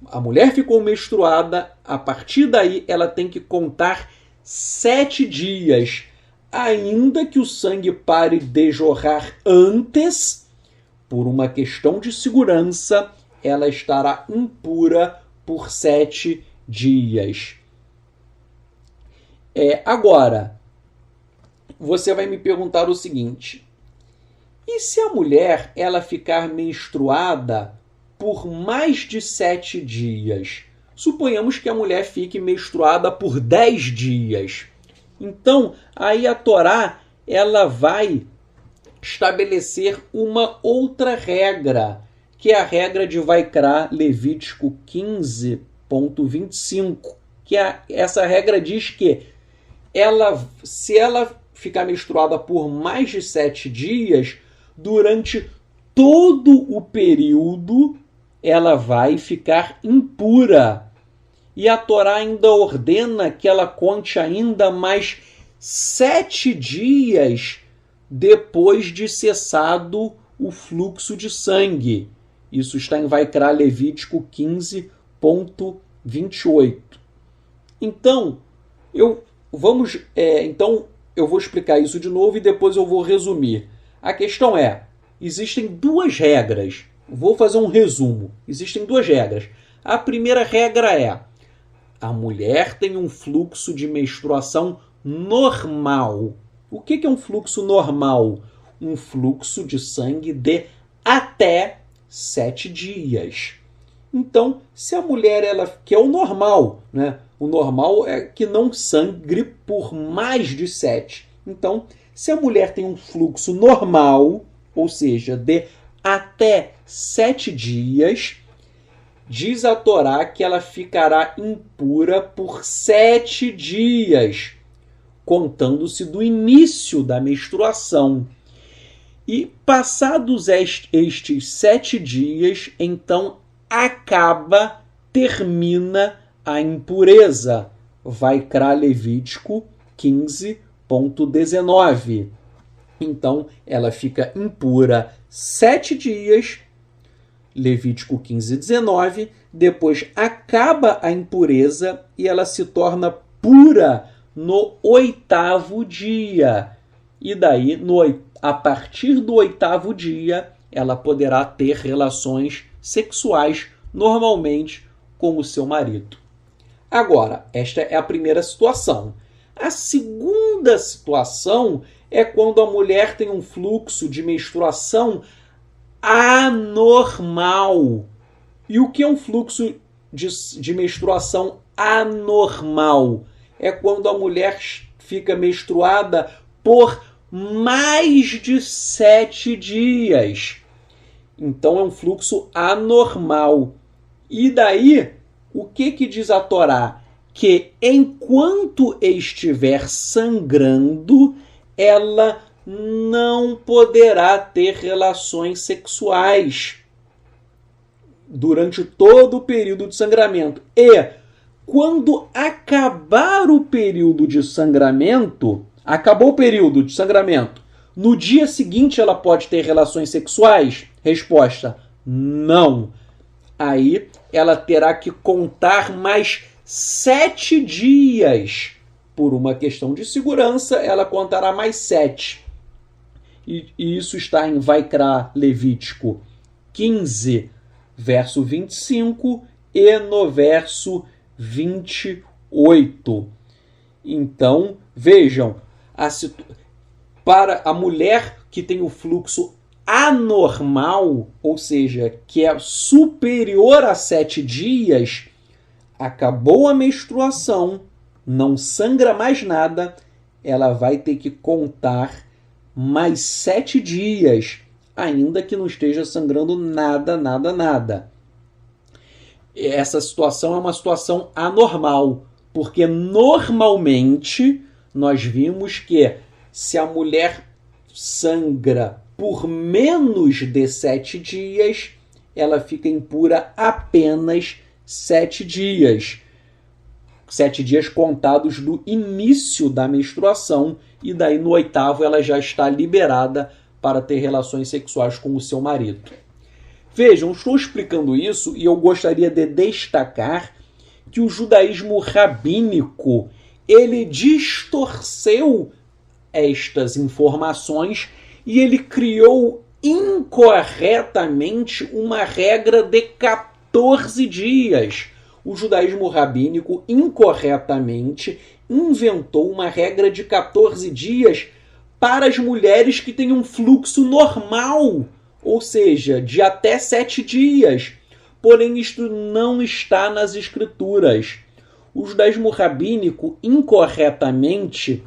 Speaker 1: A mulher ficou menstruada, a partir daí ela tem que contar 7 dias. Ainda que o sangue pare de jorrar antes, por uma questão de segurança, ela estará impura por 7 dias. Agora, você vai me perguntar o seguinte, e se a mulher ela ficar menstruada por mais de 7 dias? Suponhamos que a mulher fique menstruada por 10 dias. Então, aí a Torá ela vai estabelecer uma outra regra, que é a regra de Vaikra, Levítico 15.25, que essa regra diz que se ela ficar menstruada por mais de 7 dias, durante todo o período ela vai ficar impura. E a Torá ainda ordena que ela conte ainda mais 7 dias depois de cessado o fluxo de sangue. Isso está em Vaikra, Levítico 15.28. Então, eu vou explicar isso de novo e depois eu vou resumir. A questão é, existem 2 regras. Vou fazer um resumo. Existem 2 regras. A primeira regra é, a mulher tem um fluxo de menstruação normal. O que é um fluxo normal? Um fluxo de sangue de até 7 dias. Então, se a mulher, que é o normal, né? O normal é que não sangre por mais de 7. Então, se a mulher tem um fluxo normal, ou seja, de até 7 dias, diz a Torá que ela ficará impura por 7 dias, contando-se do início da menstruação. E passados estes 7 dias, então termina a impureza. Vaikra, Levítico 15.19. Então, ela fica impura 7 dias, Levítico 15:19, depois acaba a impureza e ela se torna pura no 8º dia. E daí, a partir do 8º dia, ela poderá ter relações sexuais normalmente com o seu marido. Agora, esta é a primeira situação. A segunda situação é quando a mulher tem um fluxo de menstruação anormal. E o que é um fluxo de menstruação anormal? É quando a mulher fica menstruada por mais de 7 dias. Então é um fluxo anormal. E daí, o que diz a Torá? Que enquanto estiver sangrando, ela não poderá ter relações sexuais durante todo o período de sangramento. E quando acabar o período de sangramento, acabou o período de sangramento, no dia seguinte ela pode ter relações sexuais? Resposta: não. Aí ela terá que contar mais 7 dias. Por uma questão de segurança, ela contará mais 7. E isso está em Vaikra, Levítico 15, verso 25 e no verso 28. Então, vejam, para a mulher que tem o fluxo anormal, ou seja, que é superior a 7 dias, acabou a menstruação, não sangra mais nada, ela vai ter que contar mais 7 dias, ainda que não esteja sangrando nada. Essa situação é uma situação anormal, porque normalmente nós vimos que se a mulher sangra por menos de 7 dias, ela fica impura apenas 7 dias. 7 dias contados do início da menstruação, e daí no 8º ela já está liberada para ter relações sexuais com o seu marido. Vejam, estou explicando isso e eu gostaria de destacar que o judaísmo rabínico, ele distorceu estas informações e ele criou incorretamente uma regra de 14 dias. O judaísmo rabínico incorretamente inventou uma regra de 14 dias para as mulheres que têm um fluxo normal, ou seja, de até 7 dias. Porém, isto não está nas escrituras. O judaísmo rabínico incorretamente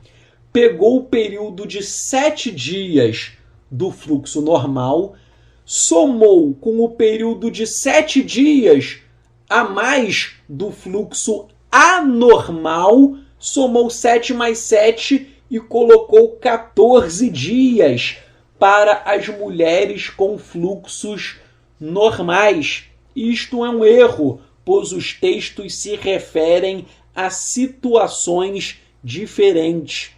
Speaker 1: pegou o período de 7 dias do fluxo normal, somou com o período de 7 dias a mais do fluxo anormal, somou 7 mais 7 e colocou 14 dias para as mulheres com fluxos normais. Isto é um erro, pois os textos se referem a situações diferentes.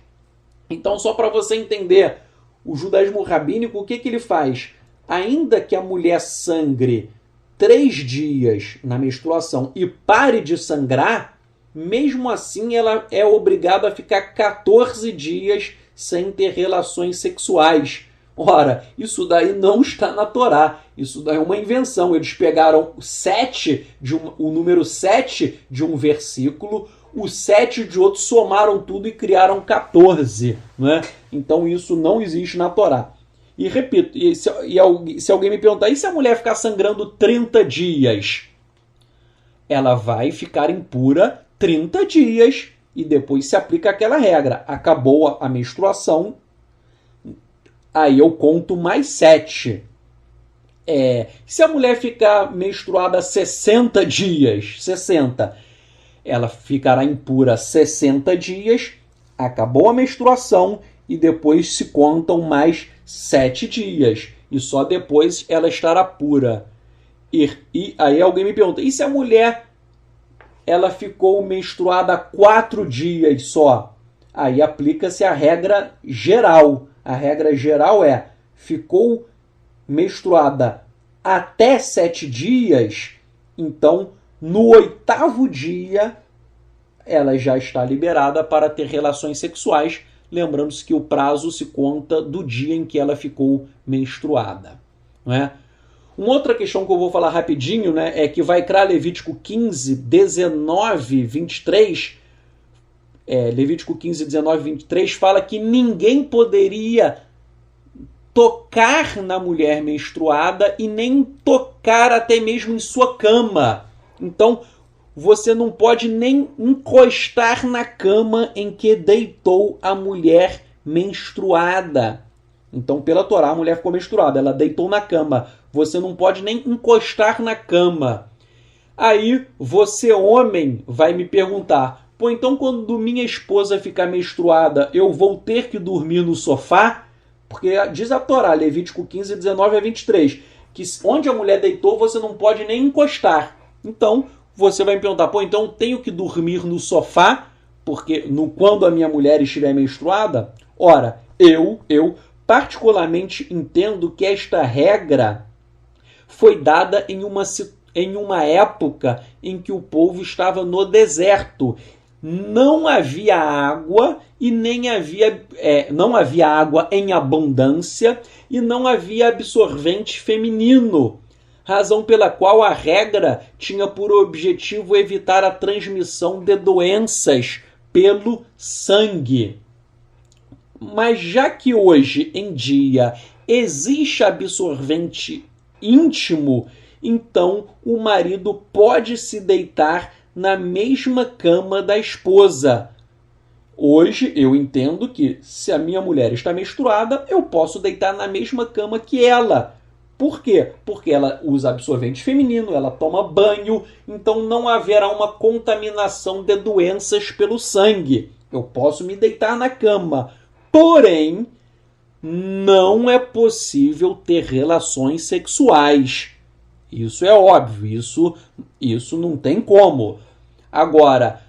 Speaker 1: Então, só para você entender, o judaísmo rabínico, o que ele faz? Ainda que a mulher sangre 3 dias na menstruação e pare de sangrar, mesmo assim ela é obrigada a ficar 14 dias sem ter relações sexuais. Ora, isso daí não está na Torá, isso daí é uma invenção. Eles pegaram o número 7 de um versículo, o 7 de outro, somaram tudo e criaram 14. Né? Então isso não existe na Torá. E repito, se alguém me perguntar, e se a mulher ficar sangrando 30 dias? Ela vai ficar impura 30 dias e depois se aplica aquela regra. Acabou a menstruação, aí eu conto mais 7. Se a mulher ficar menstruada 60 dias, ela ficará impura 60 dias, acabou a menstruação e depois se contam mais 7 dias. E só depois ela estará pura. E aí alguém me pergunta, e se a mulher ela ficou menstruada 4 dias só? Aí aplica-se a regra geral. A regra geral ficou menstruada até 7 dias, então no 8º dia ela já está liberada para ter relações sexuais, lembrando-se que o prazo se conta do dia em que ela ficou menstruada. Não é? Uma outra questão que eu vou falar rapidinho, né, é que Vaikra Levítico 15, 19, 23, Levítico 15, 19, 23 fala que ninguém poderia tocar na mulher menstruada e nem tocar até mesmo em sua cama. Então, você não pode nem encostar na cama em que deitou a mulher menstruada. Então, pela Torá, a mulher ficou menstruada, ela deitou na cama. Você não pode nem encostar na cama. Aí, você, homem, vai me perguntar, pô, então quando minha esposa ficar menstruada, eu vou ter que dormir no sofá? Porque diz a Torá, Levítico 15, 19 a 23, que onde a mulher deitou, você não pode nem encostar. Então, você vai me perguntar, pô, então eu tenho que dormir no sofá, porque quando a minha mulher estiver menstruada? Ora, eu particularmente entendo que esta regra foi dada em uma época em que o povo estava no deserto. Não havia água e não havia água em abundância e não havia absorvente feminino, razão pela qual a regra tinha por objetivo evitar a transmissão de doenças pelo sangue. Mas já que hoje em dia existe absorvente íntimo, então o marido pode se deitar na mesma cama da esposa. Hoje eu entendo que se a minha mulher está menstruada, eu posso deitar na mesma cama que ela. Por quê? Porque ela usa absorvente feminino, ela toma banho, então não haverá uma contaminação de doenças pelo sangue. Eu posso me deitar na cama. Porém, não é possível ter relações sexuais. Isso é óbvio, isso não tem como. Agora,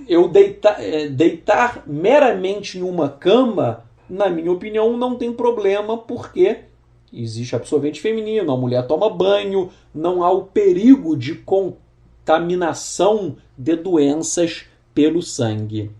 Speaker 1: eu deitar meramente em uma cama, na minha opinião, não tem problema, porque existe absorvente feminino, a mulher toma banho, não há o perigo de contaminação de doenças pelo sangue.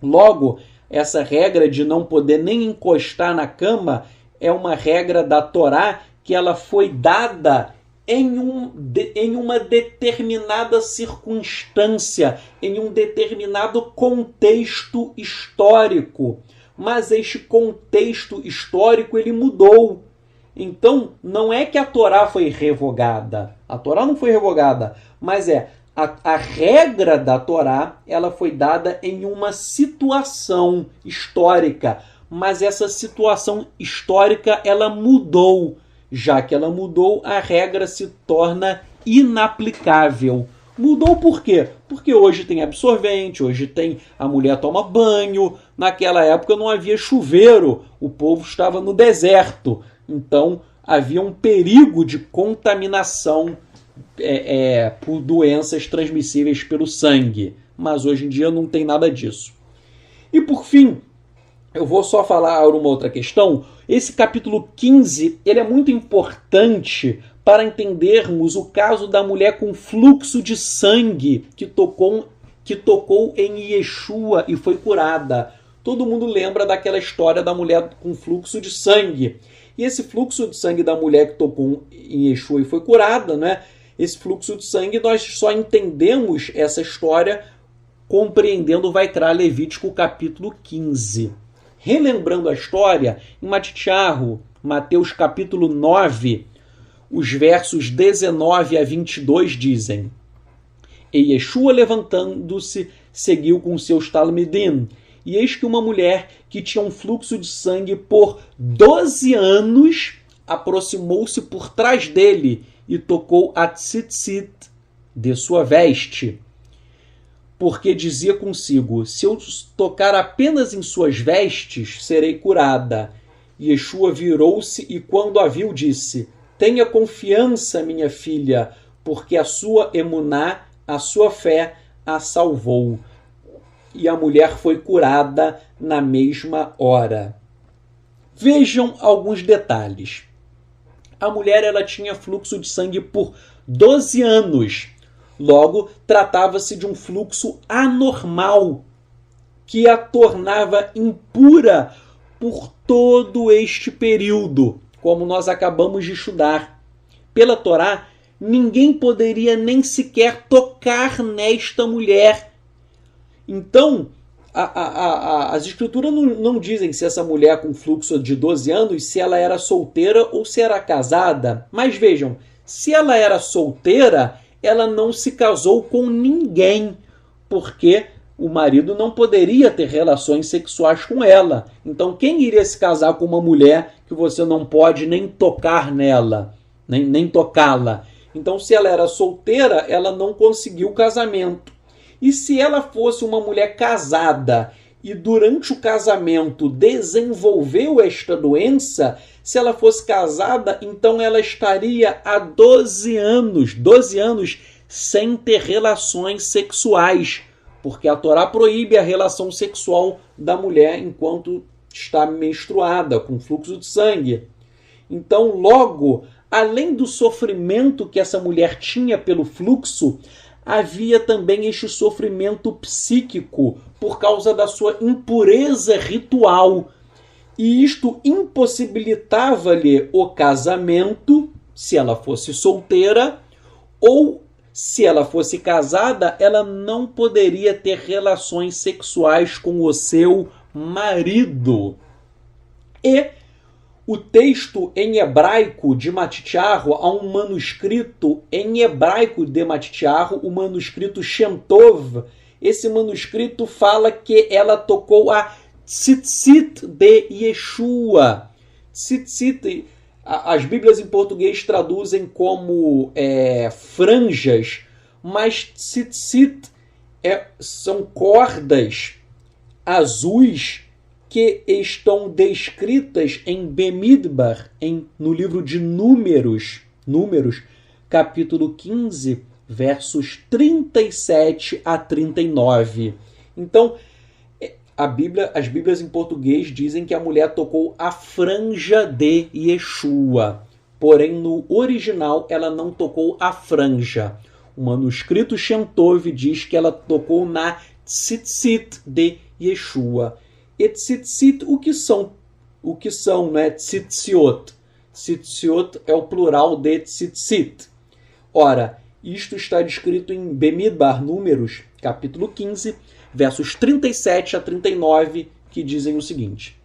Speaker 1: Logo, essa regra de não poder nem encostar na cama é uma regra da Torá que ela foi dada em uma determinada circunstância, em um determinado contexto histórico. Mas este contexto histórico ele mudou. Então, não é que a Torá foi revogada. A Torá não foi revogada, mas a regra da Torá ela foi dada em uma situação histórica. Mas essa situação histórica ela mudou. Já que ela mudou, a regra se torna inaplicável. Mudou por quê? Porque hoje tem absorvente, hoje a mulher toma banho. Naquela época não havia chuveiro, o povo estava no deserto. Então havia um perigo de contaminação por doenças transmissíveis pelo sangue. Mas hoje em dia não tem nada disso. E por fim, eu vou só falar uma outra questão. Esse capítulo 15 ele é muito importante para entendermos o caso da mulher com fluxo de sangue que tocou em Yeshua e foi curada. Todo mundo lembra daquela história da mulher com fluxo de sangue. E esse fluxo de sangue da mulher que tocou em Yeshua e foi curada, né? Esse fluxo de sangue, nós só entendemos essa história compreendendo Vaikra Levítico capítulo 15. Relembrando a história, em Matitiarro, Mateus capítulo 9, os versos 19 a 22 dizem: E Yeshua, levantando-se, seguiu com seus talmidim. E eis que uma mulher que tinha um fluxo de sangue por 12 anos aproximou-se por trás dele e tocou a tzitzit de sua veste. Porque dizia consigo: se eu tocar apenas em suas vestes, serei curada. E Yeshua virou-se e, quando a viu, disse: Tenha confiança, minha filha, porque a sua emuná, a sua fé, a salvou. E a mulher foi curada na mesma hora. Vejam alguns detalhes. A mulher ela tinha fluxo de sangue por 12 anos. Logo, tratava-se de um fluxo anormal, que a tornava impura por todo este período, como nós acabamos de estudar. Pela Torá, ninguém poderia nem sequer tocar nesta mulher. Então, as escrituras não dizem se essa mulher com fluxo de 12 anos, se ela era solteira ou se era casada. Mas vejam, se ela era solteira, ela não se casou com ninguém, porque o marido não poderia ter relações sexuais com ela. Então, quem iria se casar com uma mulher que você não pode nem tocar nela, nem tocá-la? Então, se ela era solteira, ela não conseguiu o casamento. E se ela fosse uma mulher casada e durante o casamento desenvolveu esta doença, se ela fosse casada, então ela estaria há 12 anos sem ter relações sexuais, porque a Torá proíbe a relação sexual da mulher enquanto está menstruada, com fluxo de sangue. Então, logo, além do sofrimento que essa mulher tinha pelo fluxo, havia também este sofrimento psíquico por causa da sua impureza ritual. E isto impossibilitava-lhe o casamento, se ela fosse solteira, ou se ela fosse casada, ela não poderia ter relações sexuais com o seu marido. E o texto em hebraico de Matitiarro, há um manuscrito em hebraico de Matitiarro, o manuscrito Shem Tov. Esse manuscrito fala que ela tocou a tzitzit de Yeshua. Tzitzit, as Bíblias em português traduzem como franjas, mas tzitzit são cordas azuis que estão descritas em Bemidbar, no livro de Números, capítulo 15, versos 37 a 39. Então, as Bíblias em português dizem que a mulher tocou a franja de Yeshua, porém no original ela não tocou a franja. O manuscrito Shem Tov diz que ela tocou na tzitzit de Yeshua. E tzitzit, o que são, né? Tzitziot. Tzitziot é o plural de tzitzit. Ora, isto está descrito em Bemidbar, Números, capítulo 15, versos 37 a 39, que dizem o seguinte: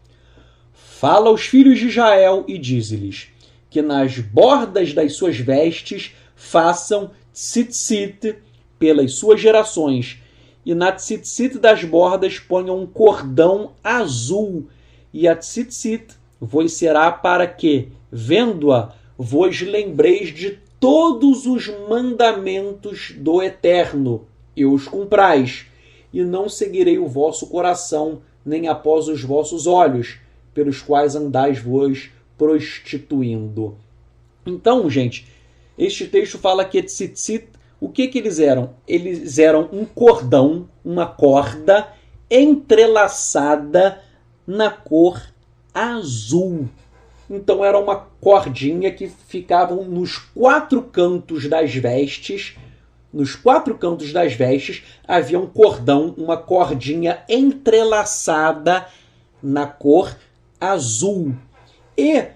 Speaker 1: Fala aos filhos de Israel e dize-lhes que nas bordas das suas vestes façam tzitzit pelas suas gerações, e na tzitzit das bordas ponham um cordão azul, e a tzitzit vos será para que, vendo-a, vos lembreis de todos os mandamentos do Eterno, e os cumprais, e não seguirei o vosso coração, nem após os vossos olhos, pelos quais andais vos prostituindo. Então, gente, este texto fala que tzitzit, o que eles eram? Eles eram um cordão, uma corda entrelaçada na cor azul. Então era uma cordinha que ficava nos 4 cantos das vestes. Nos 4 cantos das vestes havia um cordão, uma cordinha entrelaçada na cor azul. E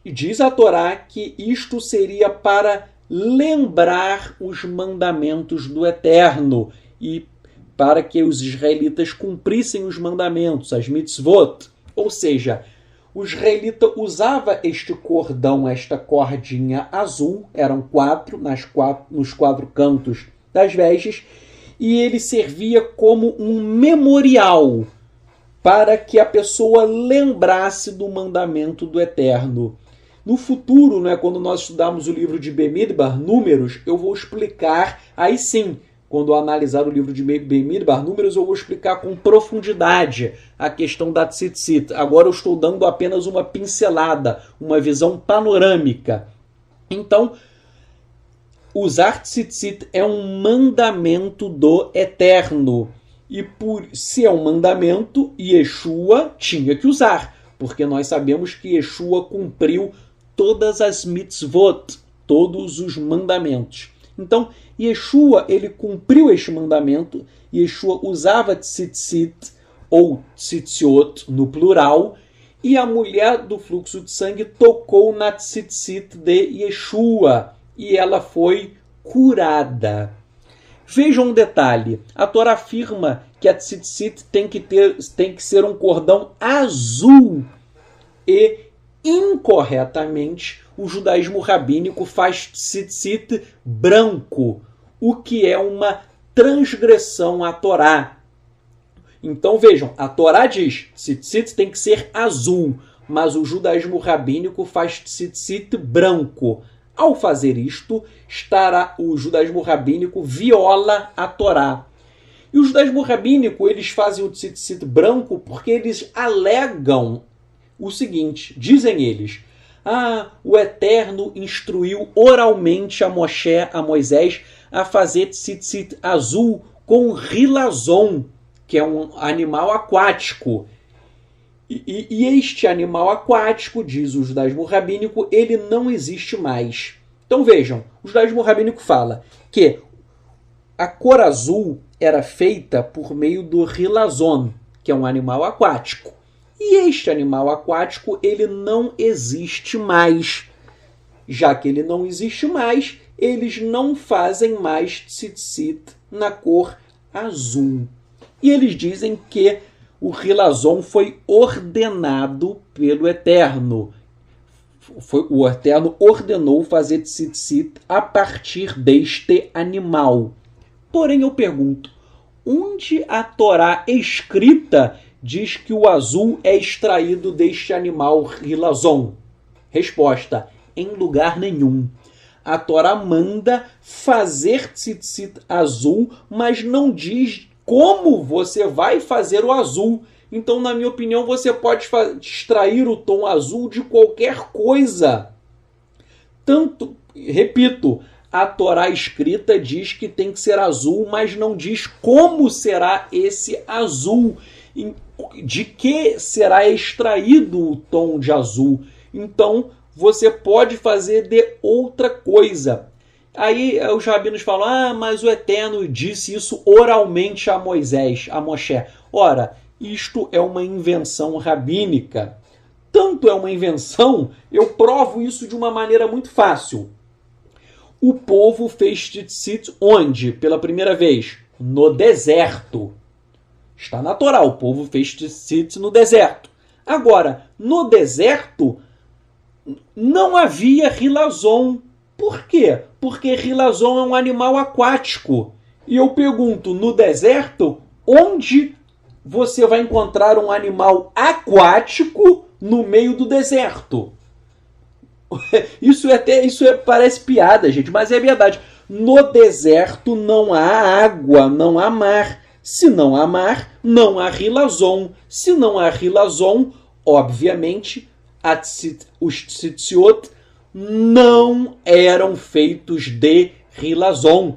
Speaker 1: diz a Torá que isto seria para lembrar os mandamentos do Eterno e para que os israelitas cumprissem os mandamentos, as mitzvot. Ou seja, o israelita usava este cordão, esta cordinha azul, eram 4 nos 4 cantos das vestes, e ele servia como um memorial para que a pessoa lembrasse do mandamento do Eterno. No futuro, né, quando nós estudarmos o livro de Bemidbar, Números, eu vou explicar, aí sim, quando eu analisar o livro de Bemidbar, Números, eu vou explicar com profundidade a questão da tzitzit. Agora eu estou dando apenas uma pincelada, uma visão panorâmica. Então, usar tzitzit é um mandamento do Eterno. E se é um mandamento, Yeshua tinha que usar, porque nós sabemos que Yeshua cumpriu todas as mitzvot, todos os mandamentos. Então, Yeshua, ele cumpriu este mandamento. Yeshua usava tzitzit, ou tzitziot, no plural, e a mulher do fluxo de sangue tocou na tzitzit de Yeshua, e ela foi curada. Vejam um detalhe, a Torá afirma que a tzitzit tem que ser um cordão azul, e incorretamente o judaísmo rabínico faz tzitzit branco, o que é uma transgressão à Torá. Então vejam, a Torá diz que tzitzit tem que ser azul, mas o judaísmo rabínico faz tzitzit branco. Ao fazer isto, o judaísmo rabínico viola a Torá. E o judaísmo rabínico, eles fazem o tzitzit branco porque eles alegam o seguinte, dizem eles: o Eterno instruiu oralmente a Moisés, a fazer tzitzit azul com rilazon, que é um animal aquático. E este animal aquático, diz o judaísmo rabínico, ele não existe mais. Então vejam, o judaísmo rabínico fala que a cor azul era feita por meio do rilazon, que é um animal aquático. E este animal aquático, ele não existe mais. Já que ele não existe mais, eles não fazem mais tzitzit na cor azul. E eles dizem que o rilazon foi ordenado pelo Eterno. O Eterno ordenou fazer tzitzit a partir deste animal. Porém, eu pergunto, onde a Torá escrita diz que o azul é extraído deste animal rilazon? Resposta: em lugar nenhum. A Torá manda fazer tzitzit azul, mas não diz como você vai fazer o azul. Então, na minha opinião, você pode extrair o tom azul de qualquer coisa. Repito, a Torá escrita diz que tem que ser azul, mas não diz como será esse azul, de que será extraído o tom de azul. Então, você pode fazer de outra coisa. Aí os rabinos falam, mas o Eterno disse isso oralmente a Moisés, a Moshe. Ora, isto é uma invenção rabínica. Tanto é uma invenção, eu provo isso de uma maneira muito fácil. O povo fez tzitzit onde? Pela primeira vez? No deserto. Está na Torá, o povo fez tzitzit no deserto. Agora, no deserto, não havia rilazon. Por quê? Porque rilazon é um animal aquático. E eu pergunto, no deserto, onde você vai encontrar um animal aquático no meio do deserto? Parece piada, gente, mas é verdade. No deserto não há água, não há mar. Se não há mar, não há rilazon. Se não há rilazon, obviamente, os tzitziot não eram feitos de rilazon.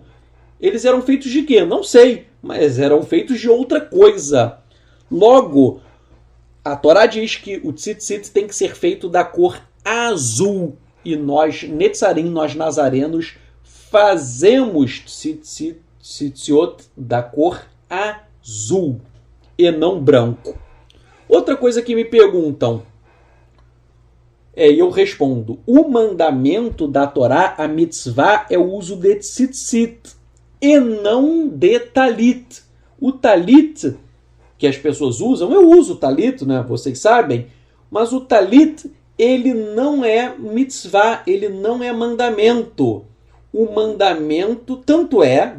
Speaker 1: Eles eram feitos de quê? Não sei, mas eram feitos de outra coisa. Logo, a Torá diz que o tzitzit tem que ser feito da cor azul. E nós, netzarim, nós nazarenos, fazemos tzitziot da cor azul e não branco. Outra coisa que me perguntam, e eu respondo, o mandamento da Torá, a mitzvah, é o uso de tzitzit e não de talit. O talit que as pessoas usam, eu uso o talit, né? Vocês sabem, mas o talit, ele não é mitzvah, ele não é mandamento. O mandamento, tanto é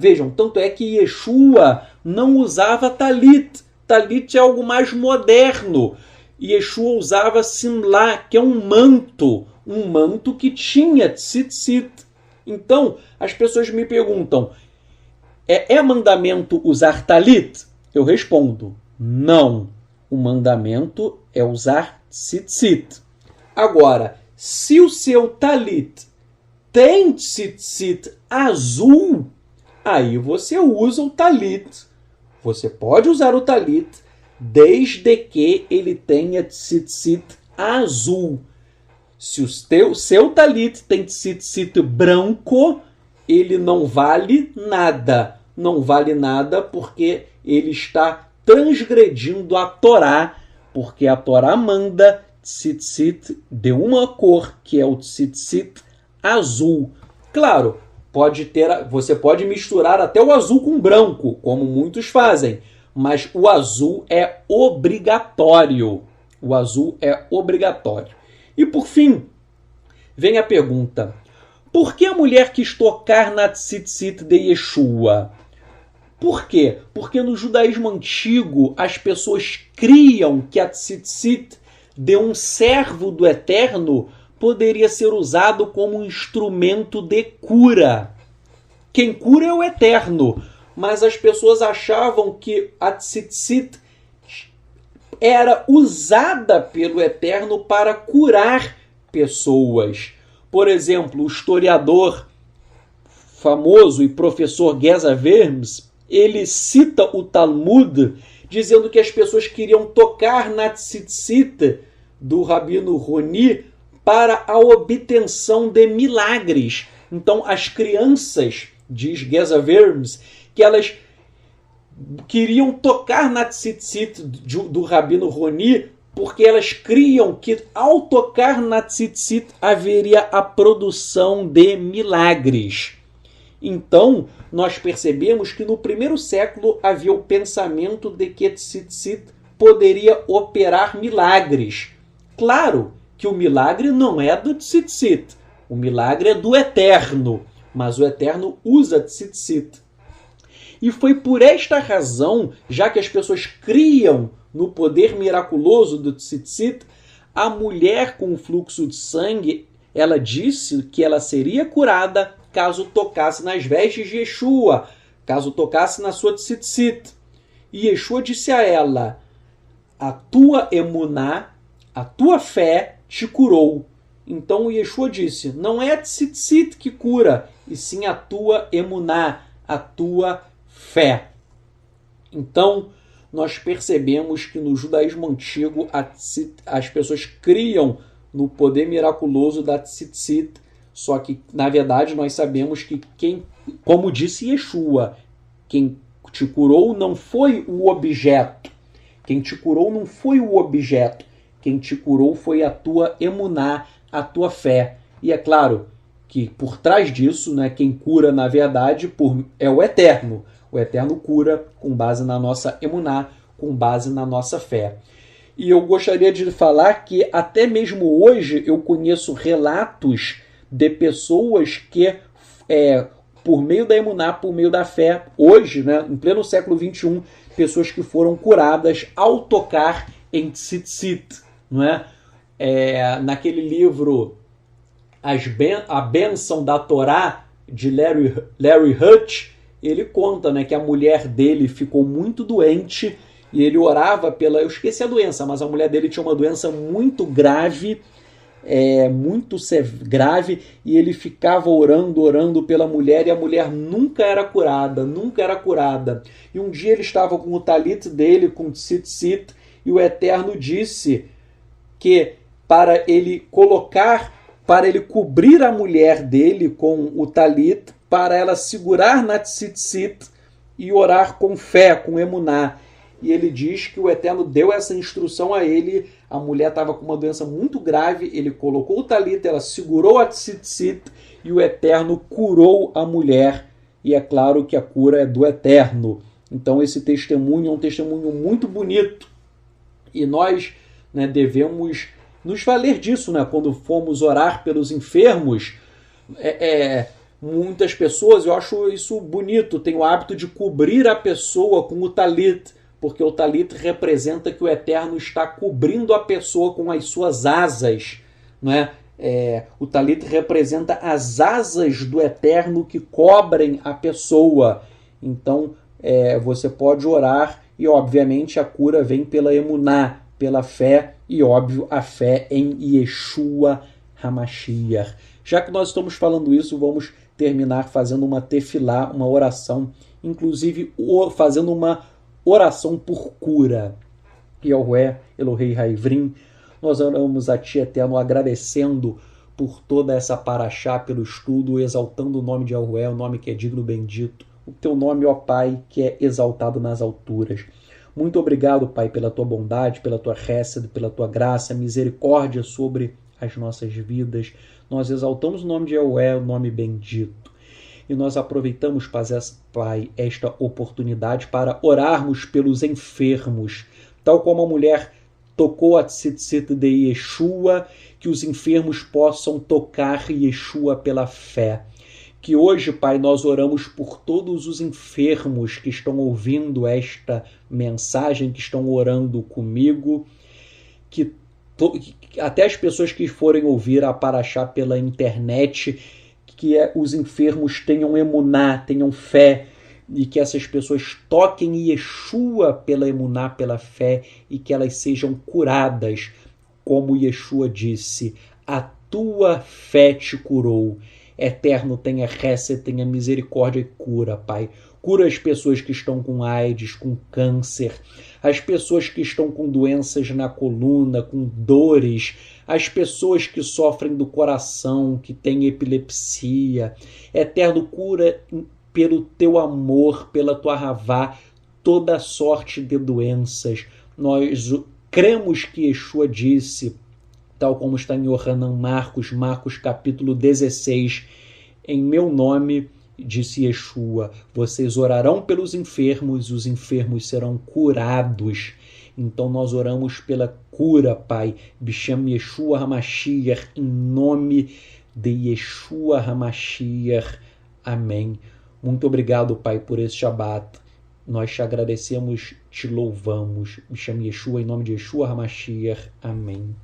Speaker 1: que Yeshua não usava talit. Talit é algo mais moderno. Yeshua usava simlá, que é um manto que tinha tzitzit. Então, as pessoas me perguntam, é mandamento usar talit? Eu respondo, não. O mandamento é usar tzitzit. Agora, se o seu talit tem tzitzit azul, aí você usa o talit. Você pode usar o talit desde que ele tenha tzitzit azul. Se o seu talit tem tzitzit branco, ele não vale nada. Não vale nada porque ele está transgredindo a Torá, porque a Torá manda tzitzit de uma cor, que é o tzitzit azul. Claro, você pode misturar até o azul com branco, como muitos fazem, mas o azul é obrigatório. O azul é obrigatório. E por fim, vem a pergunta: por que a mulher quis tocar na tzitzit de Yeshua? Por quê? Porque no judaísmo antigo as pessoas criam que a tzitzit de um servo do Eterno poderia ser usado como um instrumento de cura. Quem cura é o Eterno, mas as pessoas achavam que a tzitzit era usada pelo Eterno para curar pessoas. Por exemplo, o historiador famoso e professor Geza Vermes, ele cita o Talmud dizendo que as pessoas queriam tocar na tzitzit do Rabino Roni para a obtenção de milagres. Então, as crianças, diz Geza Vermes, que elas queriam tocar na tzitzit do Rabino Roni porque elas criam que ao tocar na tzitzit haveria a produção de milagres. Então, nós percebemos que no primeiro século havia o pensamento de que tzitzit poderia operar milagres. Claro que o milagre não é do tzitzit, o milagre é do Eterno, mas o Eterno usa tzitzit. E foi por esta razão, já que as pessoas criam no poder miraculoso do tzitzit, a mulher com fluxo de sangue, ela disse que ela seria curada caso tocasse nas vestes de Yeshua, caso tocasse na sua tzitzit. E Yeshua disse a ela, a tua emuná, a tua fé te curou. Então Yeshua disse, não é a tzitzit que cura, e sim a tua emuná, a tua fé. Então, nós percebemos que no judaísmo antigo as pessoas criam no poder miraculoso da tzitzit, só que, na verdade, nós sabemos que como disse Yeshua, quem te curou não foi o objeto. Quem te curou não foi o objeto. Quem te curou foi a tua emuná, a tua fé. E é claro que por trás disso, né, quem cura, na verdade, é o Eterno. O Eterno cura com base na nossa emuná, com base na nossa fé. E eu gostaria de falar que até mesmo hoje eu conheço relatos de pessoas que, por meio da emuná, por meio da fé, hoje, né, em pleno século XXI, pessoas que foram curadas ao tocar em tzitzit. Não é? Naquele livro a bênção da Torá de Larry Hutch, ele conta, né, que a mulher dele ficou muito doente e ele orava pela... Eu esqueci a doença, mas a mulher dele tinha uma doença muito grave, muito grave, e ele ficava orando pela mulher, e a mulher nunca era curada, nunca era curada. E um dia ele estava com o talit dele, com o tzitzit, e o Eterno disse que para ele cobrir a mulher dele com o talit, para ela segurar na tzitzit e orar com fé, com emuná. E ele diz que o Eterno deu essa instrução a ele. A mulher estava com uma doença muito grave, ele colocou o talit, ela segurou a tzitzit e o Eterno curou a mulher. E é claro que a cura é do Eterno. Então esse testemunho é um testemunho muito bonito. E nós, né, devemos nos valer disso, né? Quando formos orar pelos enfermos, muitas pessoas, eu acho isso bonito, tem o hábito de cobrir a pessoa com o talit, porque o talit representa que o Eterno está cobrindo a pessoa com as suas asas, não é? O talit representa as asas do Eterno que cobrem a pessoa. Então, você pode orar e, obviamente, a cura vem pela emuná, pela fé, e, óbvio, a fé em Yeshua HaMashiach. Já que nós estamos falando isso, vamos terminar fazendo uma tefilá, uma oração, inclusive fazendo uma oração por cura. Yahué, Elohei Haivrim, nós oramos a Ti, Eterno, agradecendo por toda essa paraxá, pelo estudo, exaltando o nome de Yahué, o nome que é digno, bendito, o Teu nome, ó Pai, que é exaltado nas alturas. Muito obrigado, Pai, pela Tua bondade, pela Tua hesed, pela Tua graça, misericórdia sobre as nossas vidas. Nós exaltamos o nome de Yahué, o nome bendito. E nós aproveitamos, Pai, esta oportunidade para orarmos pelos enfermos, tal como a mulher tocou a tzitzit de Yeshua, que os enfermos possam tocar Yeshua pela fé. Que hoje, Pai, nós oramos por todos os enfermos que estão ouvindo esta mensagem, que estão orando comigo, que até as pessoas que forem ouvir a paraxá pela internet, que os enfermos tenham emuná, tenham fé, e que essas pessoas toquem Yeshua pela emuná, pela fé, e que elas sejam curadas, como Yeshua disse, a tua fé te curou. Eterno, tenha hesed, tenha misericórdia e cura, Pai. Cura as pessoas que estão com AIDS, com câncer, as pessoas que estão com doenças na coluna, com dores, as pessoas que sofrem do coração, que têm epilepsia. Eterno, cura pelo Teu amor, pela Tua ravá, toda sorte de doenças. Nós cremos que Yeshua disse, tal como está em Yohanan Marcos capítulo 16, em meu nome, disse Yeshua, vocês orarão pelos enfermos, os enfermos serão curados. Então nós oramos pela cura, Pai, Bishem Yeshua HaMashiach, em nome de Yeshua HaMashiach. Amém. Muito obrigado, Pai, por esse Shabbat. Nós te agradecemos, te louvamos. Bishem Yeshua, em nome de Yeshua HaMashiach. Amém.